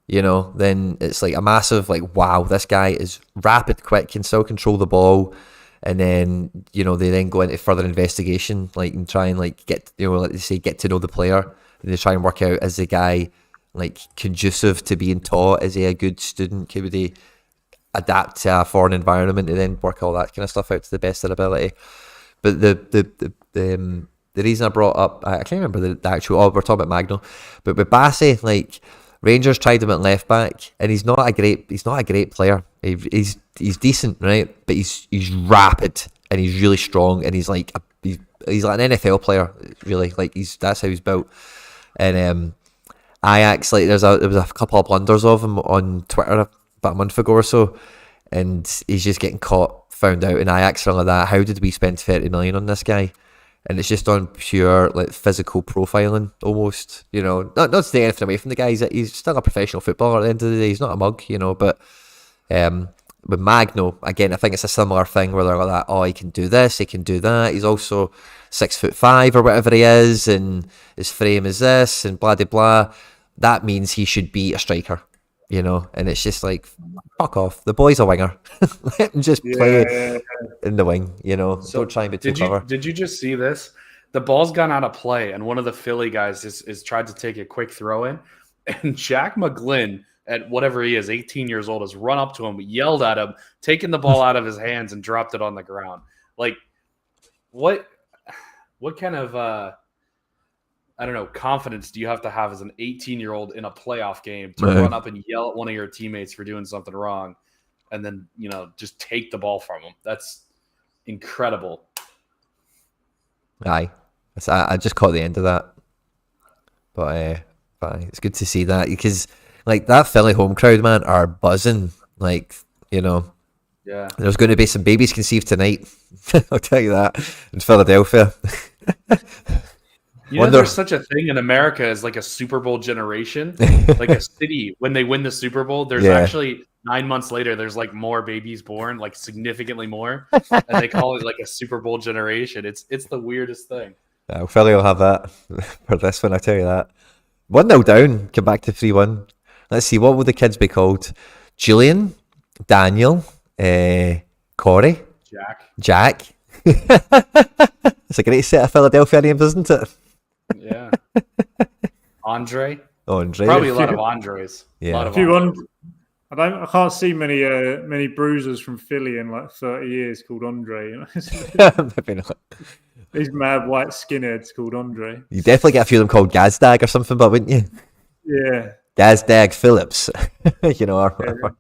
you know, then it's like a massive, like, wow, this guy is rapid, quick, can still control the ball. And then, you know, they then go into further investigation, like, and try and like get, you know, like they say, get to know the player. And they try and work out, is the guy like conducive to being taught? Is he a good student? Could he adapt to a foreign environment and then work all that kind of stuff out to the best of their ability? But the reason I brought up, I can't remember the actual, we're talking about Magno, but with Bassey, like, Rangers tried him at left back, and he's not a great player. He's decent, right? But he's rapid, and he's really strong, and he's like an NFL player, really. Like, that's how he's built. And Ajax, like, there was a couple of blunders of him on Twitter about a month ago or so, and he's just getting found out in Ajax for like that. How did we spend 30 million on this guy? And it's just on pure like physical profiling almost, you know. Not to take anything away from the guy, he's still a professional footballer at the end of the day. He's not a mug, you know. But with Magno, again, I think it's a similar thing where they're like that, oh, he can do this, he can do that. He's also 6'5" or whatever he is, and his frame is this, and blah, blah, blah. That means he should be a striker, you know. And it's just like, fuck off. The boy's a winger. Let him just play in the wing, you know. So don't try and be too clever. Did you just see this? The ball's gone out of play, and one of the Philly guys is tried to take a quick throw in, and Jack McGlynn, at whatever he is, 18 years old, has run up to him, yelled at him, taken the ball out of his hands, and dropped it on the ground. Like, what kind of I don't know, confidence do you have to have as an 18-year-old in a playoff game to Right. run up and yell at one of your teammates for doing something wrong and then, just take the ball from them? That's incredible. Aye. I just caught the end of that. But it's good to see that because, like, that Philly home crowd, man, are buzzing. Like, Yeah. there's going to be some babies conceived tonight. I'll tell you that. In Philadelphia. There's such a thing in America as like a Super Bowl generation. Like a city, when they win the Super Bowl, there's actually 9 months later, there's like more babies born, like significantly more. And they call it like a Super Bowl generation. It's the weirdest thing. Philly will have that for this one, I tell you that. 1-0 down, come back to 3-1. Let's see, what will the kids be called? Julian, Daniel, Corey, Jack. It's a great set of Philadelphia names, isn't it? Yeah. Andre. Probably a lot of Andres. Yeah. I can't see many bruisers from Philly in like 30 years called Andre. Maybe not. These mad white skinheads called Andre. You definitely get a few of them called Gazdag or something, but wouldn't you? Yeah. Gazdag Phillips. Or whatever.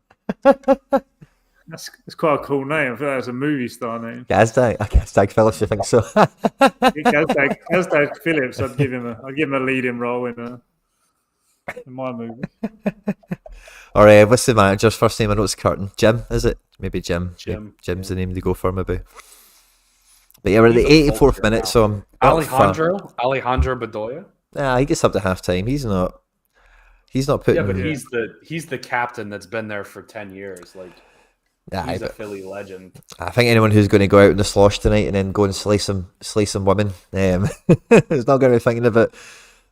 That's quite a cool name. I feel like that's a movie star name. Gazdag Phillips, you think so? Gazdag Phillips. I'd give him a leading role in my movie. Or what's the manager's first name? I know it's Curtin. Jim, is it? Maybe Jim. Jim's the name to go for, maybe. But yeah, we're at the 84th minute, so I'm Alejandro Bedoya. Nah, he gets up to halftime. He's not putting. Yeah, but he's the captain that's been there for 10 years. Like, he's a Philly legend. I think anyone who's going to go out in the slosh tonight and then go and slay some women, is not going to be thinking about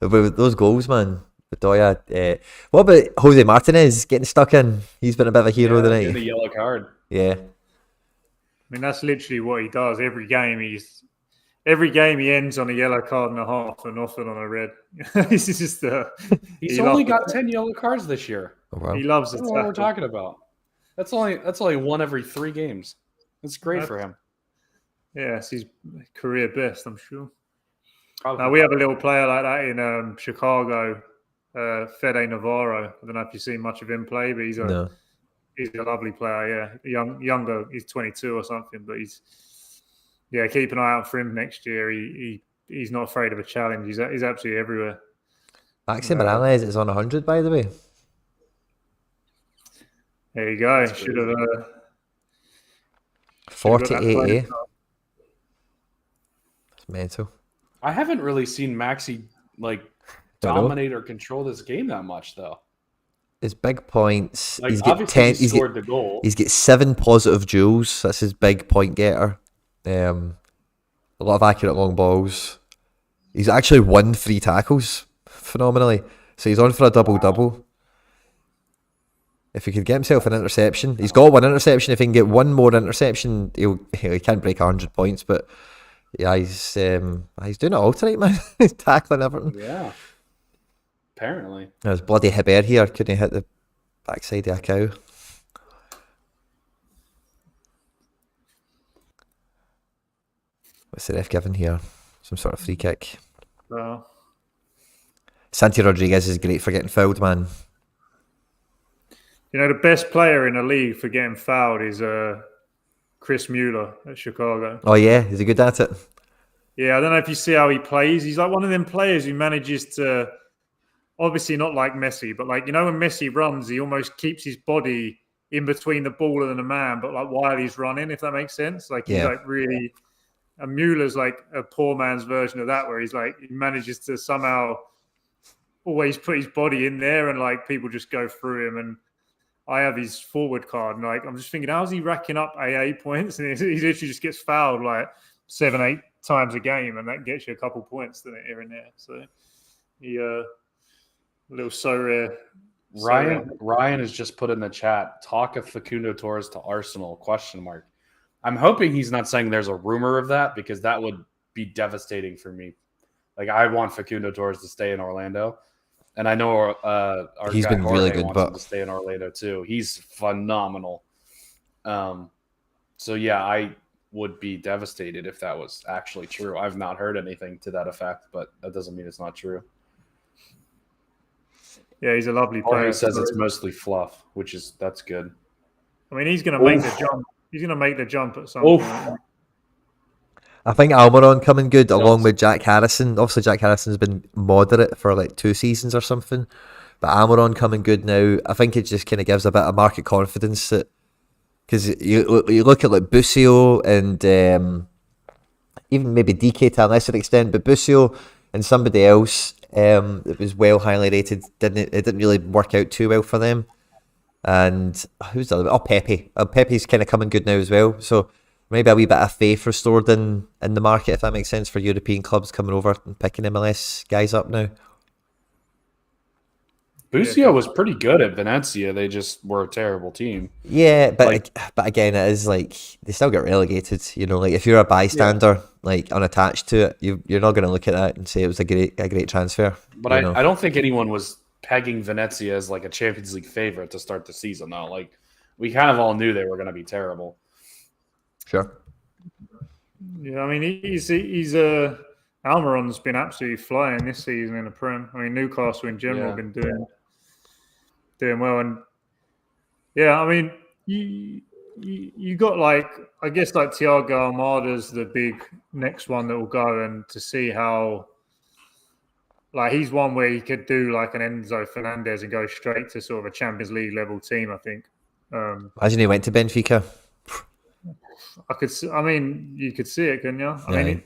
those goals, man. Bedoya. What about Jose Martinez getting stuck in? He's been a bit of a hero tonight. Getting a yellow card. Yeah. I mean, that's literally what he does. Every game he ends on a yellow card and a half and often on a red. This is just He's only got 10 yellow cards this year. Oh, wow. He loves it. That's what we're talking about. That's only one every 3 games. That's great for him. Yeah, it's his career best, I'm sure. Probably. We have a little player like that in Chicago, Fede Navarro. I don't know if you've seen much of him play, but he's a lovely player. Yeah, younger. He's 22 or something, but keep an eye out for him next year. He's not afraid of a challenge. He's absolutely everywhere. Maxi Morales is on 100, by the way. There you go. Should have 48. That's mental. I haven't really seen Maxi dominate or control this game that much, though. His big points. Like, he's got 10. He scored the goal. He's got 7 positive duels. That's his big point getter. A lot of accurate long balls. He's actually won 3 tackles phenomenally. So he's on for a double-double. If he could get himself an interception, he's got 1 interception. If he can get 1 more interception, he can't break 100 points. But yeah, he's doing it all tonight, man. He's tackling everything. Yeah. Apparently. There's bloody Hibbert here. Couldn't hit the backside of a cow. What's the ref giving here? Some sort of free kick. Santi Rodriguez is great for getting fouled, man. The best player in the league for getting fouled is Chris Mueller at Chicago. Oh yeah, is he good at it? Yeah, I don't know if you see how he plays. He's like one of them players who manages to, obviously not like Messi, but when Messi runs, he almost keeps his body in between the ball and the man, but while he's running, if that makes sense. He's really, and Mueller's like a poor man's version of that, where he's he manages to somehow always put his body in there and people just go through him. And I have his forward card, and I'm just thinking, how's he racking up AA points? And he literally just gets fouled 7-8 times a game, and that gets you a couple points, doesn't it, here and there? So he a little SoRare. Ryan has just put in the chat, talk of Facundo Torres to Arsenal, ? I'm hoping he's not saying there's a rumor of that, because that would be devastating for me. I want Facundo Torres to stay in Orlando. And I know he's been really good, wants him to stay in Orlando too. He's phenomenal. So yeah, would be devastated if that was actually true. I've not heard anything to that effect, but that doesn't mean it's not true. Yeah, he's a lovely Jorge player. says it's mostly fluff, that's good. I mean, he's going to make the jump. He's going to make the jump at some Oof. point. I think Almiron coming good along with Jack Harrison. Obviously, Jack Harrison's been moderate for like 2 seasons or something, but Almiron coming good now. I think it just kind of gives a bit of market confidence that, because you look at like Busio and even maybe DK to a lesser extent, but Busio and somebody else that was well highly rated didn't really work out too well for them. And who's the other? Oh, Pepe. Pepe's kind of coming good now as well. So maybe a wee bit of faith restored in the market, if that makes sense, for European clubs coming over and picking MLS guys up now. Busio was pretty good at Venezia. They just were a terrible team. Yeah, but again, it is like they still get relegated. You know, like if you're a bystander, like unattached to it, you're not going to look at that and say it was a great transfer. But I don't think anyone was pegging Venezia as like a Champions League favorite to start the season, though. Like we kind of all knew they were going to be terrible. Sure. Yeah, I mean, he's Almiron's been absolutely flying this season in the Prem. I mean, Newcastle in general have been doing well, and yeah, I mean, you got like, I guess like Thiago Almada's the big next one that will go, and to see how like he's one where he could do like an Enzo Fernandez and go straight to sort of a Champions League level team. I think. Imagine he went to Benfica. I mean, you could see it, couldn't you? I mean,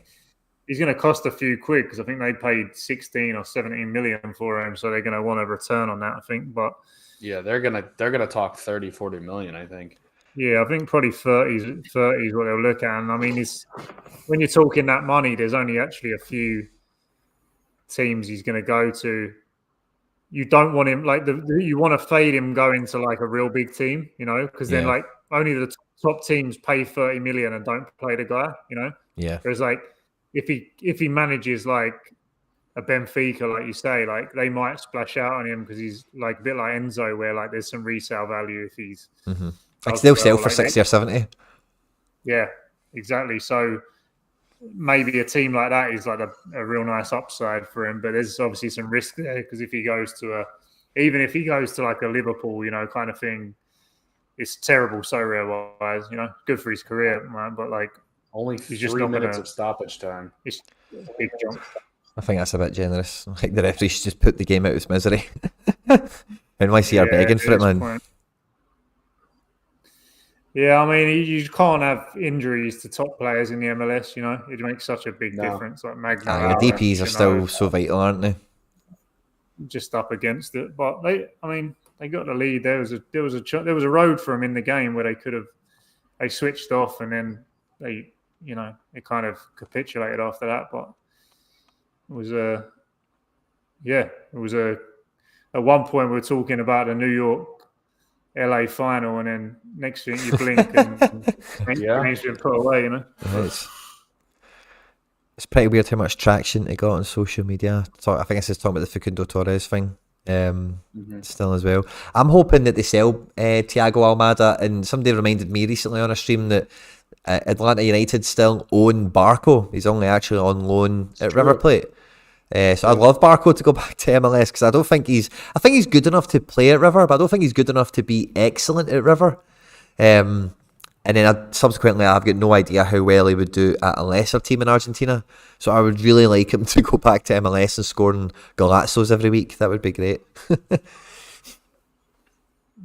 he's going to cost a few quid because I think they paid 16 or 17 million for him, so they're going to want a return on that, I think. But yeah, they're gonna talk 30, 40 million, I think. Yeah, I think probably 30 is what they'll look at. And I mean, when you're talking that money, there's only actually a few teams he's going to go to. You don't want him you want to fade him going to like a real big team, you know, because then like only the top teams pay 30 million and don't play the guy, you know. Yeah. Whereas like if he manages like a Benfica, like you say, like they might splash out on him because he's like a bit like Enzo, where like there's some resale value if he's. Like they'll sell for 60 or 70. Yeah, exactly. So maybe a team like that is like a real nice upside for him, but there's obviously some risk there because if he goes to even if he goes to like a Liverpool, you know, kind of thing, it's terrible SoRare wise, you know, good for his career, man, but like only 3 minutes of stoppage time. It's a big jump. I think that's a bit generous. Like the referee should just put the game out of its misery. NYC are begging for it, man. Point. Yeah, I mean, you can't have injuries to top players in the MLS, you know. It makes such a big difference. Like Magna. The DPs are still so vital, aren't they? Just up against it. But they got the lead. There was a road for them in the game where they switched off and then they kind of capitulated after that. But it was at one point we were talking about the New York LA final, and then next thing you blink and he's been put away, you know. It's pretty weird how much traction it got on social media. I think this is talking about the Facundo Torres thing still as well. I'm hoping that they sell Thiago Almada, and somebody reminded me recently on a stream that Atlanta United still own Barco. He's only actually on loan at River Plate. So I'd love Barco to go back to MLS because I think he's good enough to play at River, but I don't think he's good enough to be excellent at River. And then subsequently, I've got no idea how well he would do at a lesser team in Argentina. So I would really like him to go back to MLS and scoring golazzos every week. That would be great.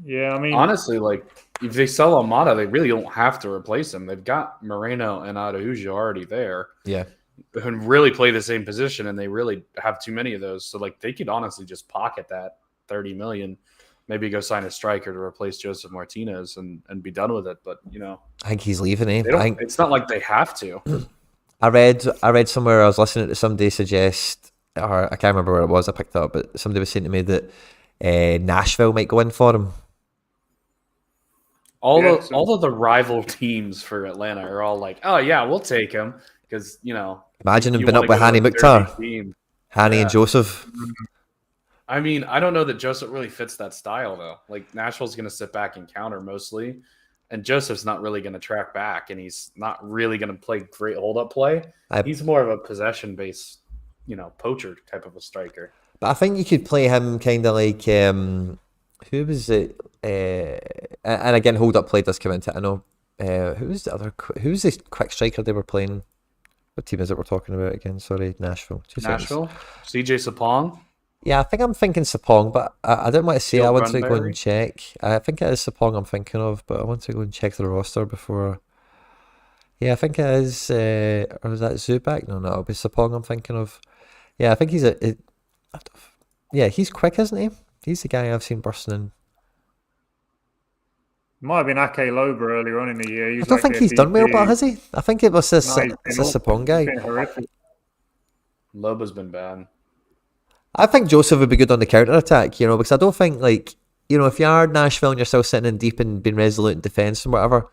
Yeah, I mean, honestly, like if they sell Almada, they really don't have to replace him. They've got Moreno and Araujo already there. Yeah. Who really play the same position, and they really have too many of those. So like they could honestly just pocket that 30 million, maybe go sign a striker to replace Joseph Martinez and be done with it. But you know, I think he's leaving. It's not like they have to. I read somewhere, I was listening to somebody suggest, or I can't remember where it was. I picked it up, but somebody was saying to me that Nashville might go in for him. All of the rival teams for Atlanta are all like, oh yeah, we'll take him because you know. Imagine him being up with Hani Mukhtar, Hani and Joseph. I mean, I don't know that Joseph really fits that style though. Like Nashville's going to sit back and counter mostly, And Joseph's not really going to track back, and he's not really going to play great hold-up play. I- He's more of a possession-based, poacher type of a striker. But I think you could play him kind of like who was it? And again, hold up play does come into it. I know. Who's the quick striker they were playing? What team is it we're talking about again? Sorry, Nashville. Nashville? CJ Sapong? Yeah, I think I'm thinking Sapong, but I didn't want to say. I want to go Brunberry? and check. I think it is Sapong I'm thinking of, but I want to go and check the roster before. Yeah, I think it is. Or is that Zubac? No, it'll be Sapong I'm thinking of. Yeah, I think he's yeah, he's quick, isn't he? He's the guy I've seen bursting in. Might have been Ake Loba earlier on in the year. I don't think he's done well, but has he? I think it was this Sapong guy. Loba's been bad. I think Joseph would be good on the counter attack, because I don't think if you are Nashville and you're still sitting in deep and being resolute in defence and whatever,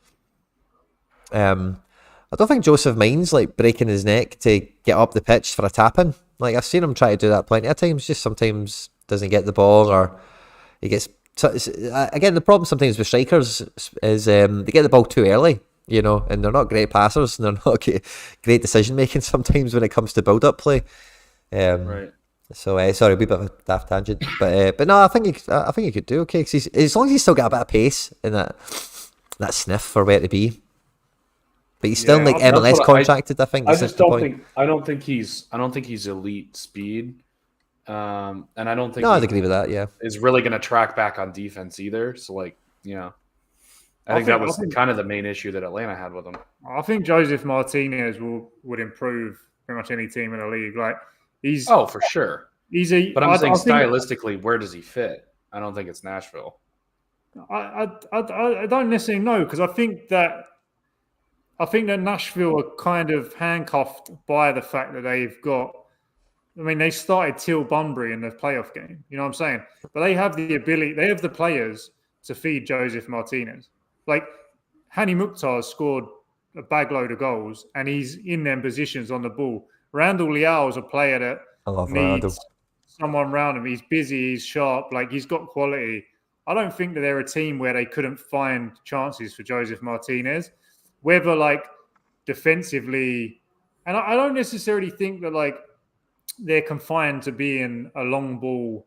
I don't think Joseph minds breaking his neck to get up the pitch for a tap-in. I've seen him try to do that plenty of times. Just sometimes doesn't get the ball, or he gets. Again, the problem sometimes with strikers is they get the ball too early, and they're not great passers and they're not great decision making sometimes when it comes to build-up play. Right. So sorry, a wee bit of a daft tangent, but no, I think he could do okay. 'Cause as long as he's still got a bit of pace and that sniff for where to be, but he's still MLS contracted. I think. I just don't think. I don't think he's elite speed, and I don't think. No, I'd agree with that. Yeah, is really going to track back on defense either. So I think that was kind of the main issue that Atlanta had with him. I think Joseph Martinez would improve pretty much any team in the league. He's for sure. But I'm saying stylistically, where does he fit? I don't think it's Nashville. I don't necessarily know, because I think that Nashville are kind of handcuffed by the fact that they've got. I mean, they started Teal Bunbury in the playoff game. You know what I'm saying? But they have the ability. They have the players to feed Joseph Martinez. Hani Mukhtar scored a bag load of goals, and he's in them positions on the ball. Randall Leao is a player that needs someone around him. He's busy, he's sharp, he's got quality. I don't think that they're a team where they couldn't find chances for Joseph Martinez, whether defensively. And I don't necessarily think that they're confined to being a long ball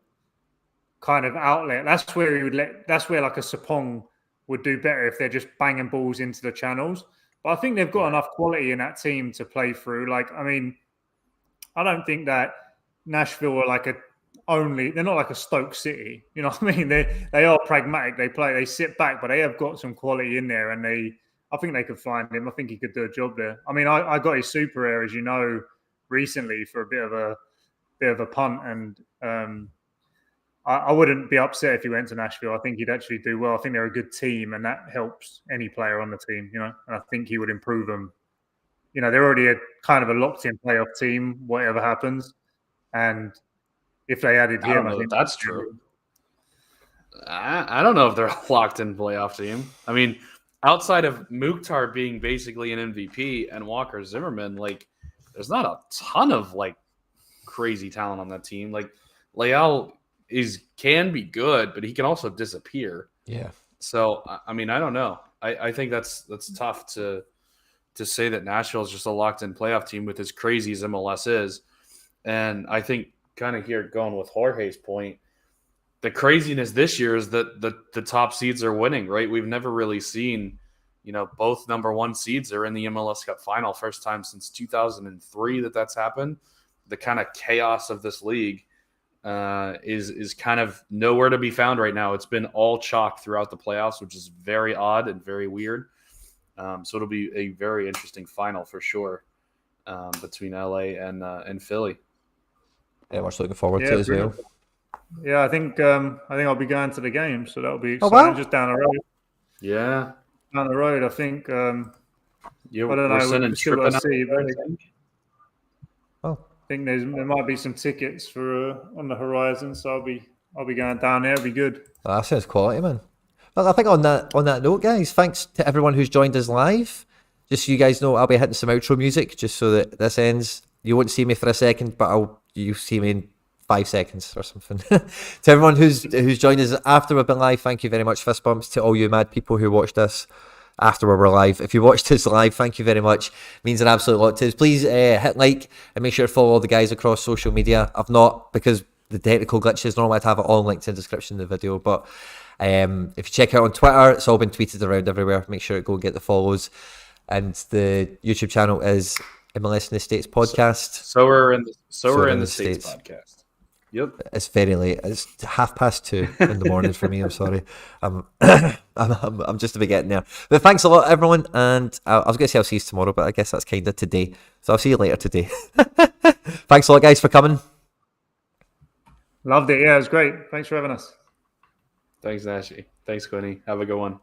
kind of outlet. That's where a Sapong would do better, if they're just banging balls into the channels. But I think they've got enough quality in that team to play through. I don't think that Nashville are they're not like a Stoke City. You know what I mean? They are pragmatic. They sit back, but they have got some quality in there, and I think they could find him. I think he could do a job there. I mean, I got his SoRare, as you know, recently for a bit of a punt, and I wouldn't be upset if he went to Nashville. I think he'd actually do well. I think they're a good team, and that helps any player on the team, and I think he would improve them. They're already a kind of a locked-in playoff team, whatever happens. And if they added him, I think that's true. I don't know if they're a locked-in playoff team. I mean, outside of Mukhtar being basically an MVP and Walker Zimmerman, there's not a ton of crazy talent on that team. Leal can be good, but he can also disappear. Yeah. So I mean, I don't know. I think that's tough to say that Nashville is just a locked-in playoff team with as crazy as MLS is. And I think kind of here going with Jorge's point, the craziness this year is that the top seeds are winning, right? We've never really seen, both number one seeds are in the MLS Cup final, first time since 2003 that's happened. The kind of chaos of this league is kind of nowhere to be found right now. It's been all chalk throughout the playoffs, which is very odd and very weird. So it'll be a very interesting final for sure between LA and Philly. Yeah, much looking forward to it as well. Yeah, I think I'll be going to the game, so that'll be exciting. Just down the road. Yeah, down the road. I think. I don't know. We're still got to see, I think there might be some tickets for on the horizon, so I'll be going down there. It'll be good. Oh, that sounds quality, man. Well, I think on that note, guys, thanks to everyone who's joined us live. Just so you guys know, I'll be hitting some outro music just so that this ends. You won't see me for a second, but you'll see me in 5 seconds or something. To everyone who's joined us after we've been live, thank you very much. Fist bumps to all you mad people who watched us after we were live. If you watched us live, thank you very much. It means an absolute lot to us. Please hit like and make sure to follow all the guys across social media. I've not, because the technical glitches, normally I'd have it all linked in the description of the video, but if you check out on Twitter, it's all been tweeted around everywhere. Make sure to go and get the follows. And the YouTube channel is MLS in the States podcast. So we're in the States podcast. Yep. It's very late. It's 2:30 in the morning for me. I'm sorry. I'm just about getting there. But thanks a lot, everyone. And I was going to say I'll see you tomorrow, but I guess that's kind of today. So I'll see you later today. Thanks a lot, guys, for coming. Loved it. Yeah, it was great. Thanks for having us. Thanks, Nashi. Thanks, Quinny. Have a good one.